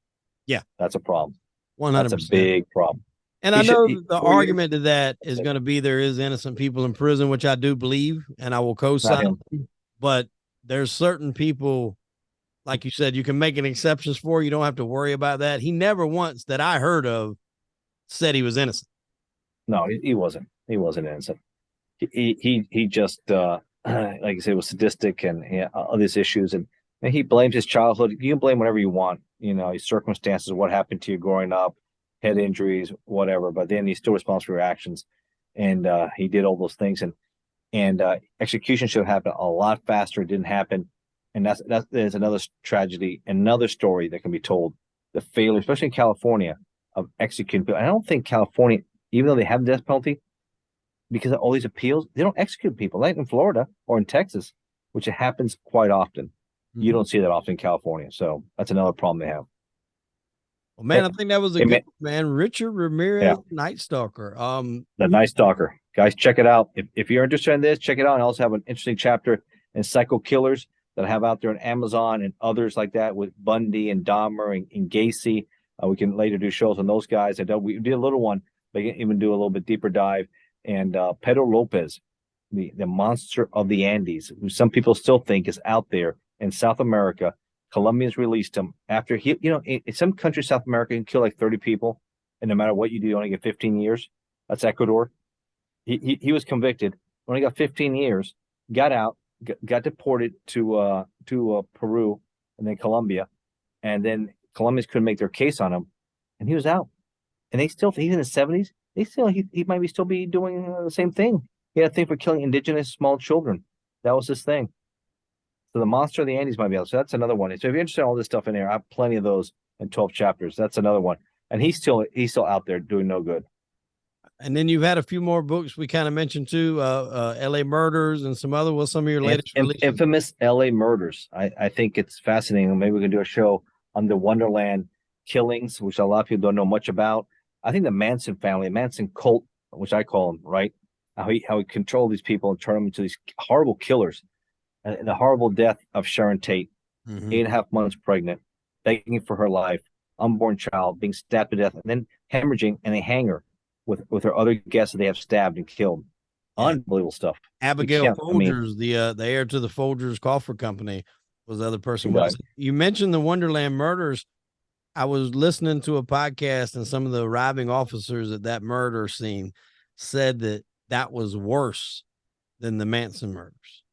Yeah, that's a problem. 100%. That's a big problem. And I know the argument to that is going to be there is innocent people in prison, which I do believe, and I will co-sign. but there's certain people, like you said, you can make an exceptions for. You don't have to worry about that. He never once that I heard of said he was innocent. No, he wasn't. He wasn't innocent. He just like I said, was sadistic and all these issues, and he blames his childhood. You can blame whatever you want, his circumstances, what happened to you growing up, head injuries, whatever. But then he's still responsible for your actions, and he did all those things, and execution should have happened a lot faster. It didn't happen, and there's another tragedy, another story that can be told. The failure, especially in California, of executing people. I don't think California, even though they have the death penalty, because of all these appeals, they don't execute people like in Florida or in Texas, which it happens quite often. Mm-hmm. You don't see that often in California. So that's another problem they have. Well, man, I think that was a good man. Richard Ramirez, Night Stalker. The Night Stalker. Guys, check it out. If you're interested in this, check it out. I also have an interesting chapter in Psycho Killers that I have out there on Amazon and others like that with Bundy and Dahmer and Gacy. We can later do shows on those guys. We did a little one, but even do a little bit deeper dive. And Pedro Lopez, the monster of the Andes, who some people still think is out there in South America. Colombians released him after in some countries, South America, you can kill like 30 people, and no matter what you do, you only get 15 years. That's Ecuador. He was convicted, only got 15 years, got out, got deported to Peru and then Colombia, and then Colombians couldn't make their case on him, and he was out. And he's in his 70s. He might still be doing the same thing. He had a thing for killing indigenous small children. That was his thing. So the monster of the Andes might be out. So that's another one. So if you're interested in all this stuff in there, I have plenty of those in 12 chapters. That's another one. And he's still out there doing no good. And then you've had a few more books we kind of mentioned too, L.A. Murders and some of your latest releases. Infamous L.A. Murders. I think it's fascinating. Maybe we can do a show on the Wonderland killings, which a lot of people don't know much about. I think the Manson family, Manson cult, which I call them, right? How he controlled these people and turned them into these horrible killers. And the horrible death of Sharon Tate, 8.5 months pregnant, begging for her life, unborn child, being stabbed to death, and then hemorrhaging, and they hang her with her other guests that they have stabbed and killed. Unbelievable stuff. Abigail Folgers, the heir to the Folgers Coffee Company, was the other person. You mentioned the Wonderland Murders. I was listening to a podcast, and some of the arriving officers at that murder scene said that was worse than the Manson murders.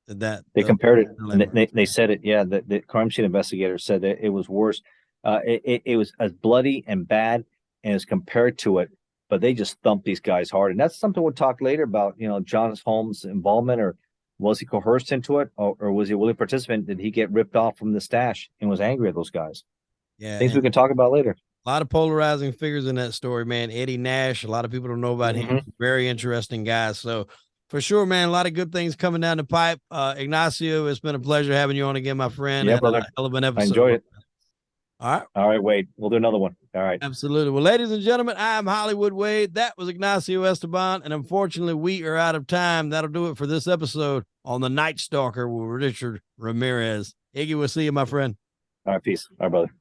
They compared it, and they said it. Yeah, the crime scene investigator said that it was worse. It was as bloody and bad, and as compared to it, but they just thumped these guys hard, and that's something we'll talk later about. John Holmes' involvement, or was he coerced into it, or was he a willing participant? Did he get ripped off from the stash and was angry at those guys? Yeah, things we can talk about later. A lot of polarizing figures in that story, man. Eddie Nash, a lot of people don't know about him. Very interesting guy. So for sure, man, a lot of good things coming down the pipe. Ignacio, it's been a pleasure having you on again, my friend. Yeah, brother. Hell of an episode. I enjoyed it. All right, Wade. We'll do another one. All right. Absolutely. Well, ladies and gentlemen, I'm Hollywood Wade. That was Ignacio Esteban. And unfortunately, we are out of time. That'll do it for this episode on the Night Stalker with Richard Ramirez. Iggy, we'll see you, my friend. All right, peace. All right, brother.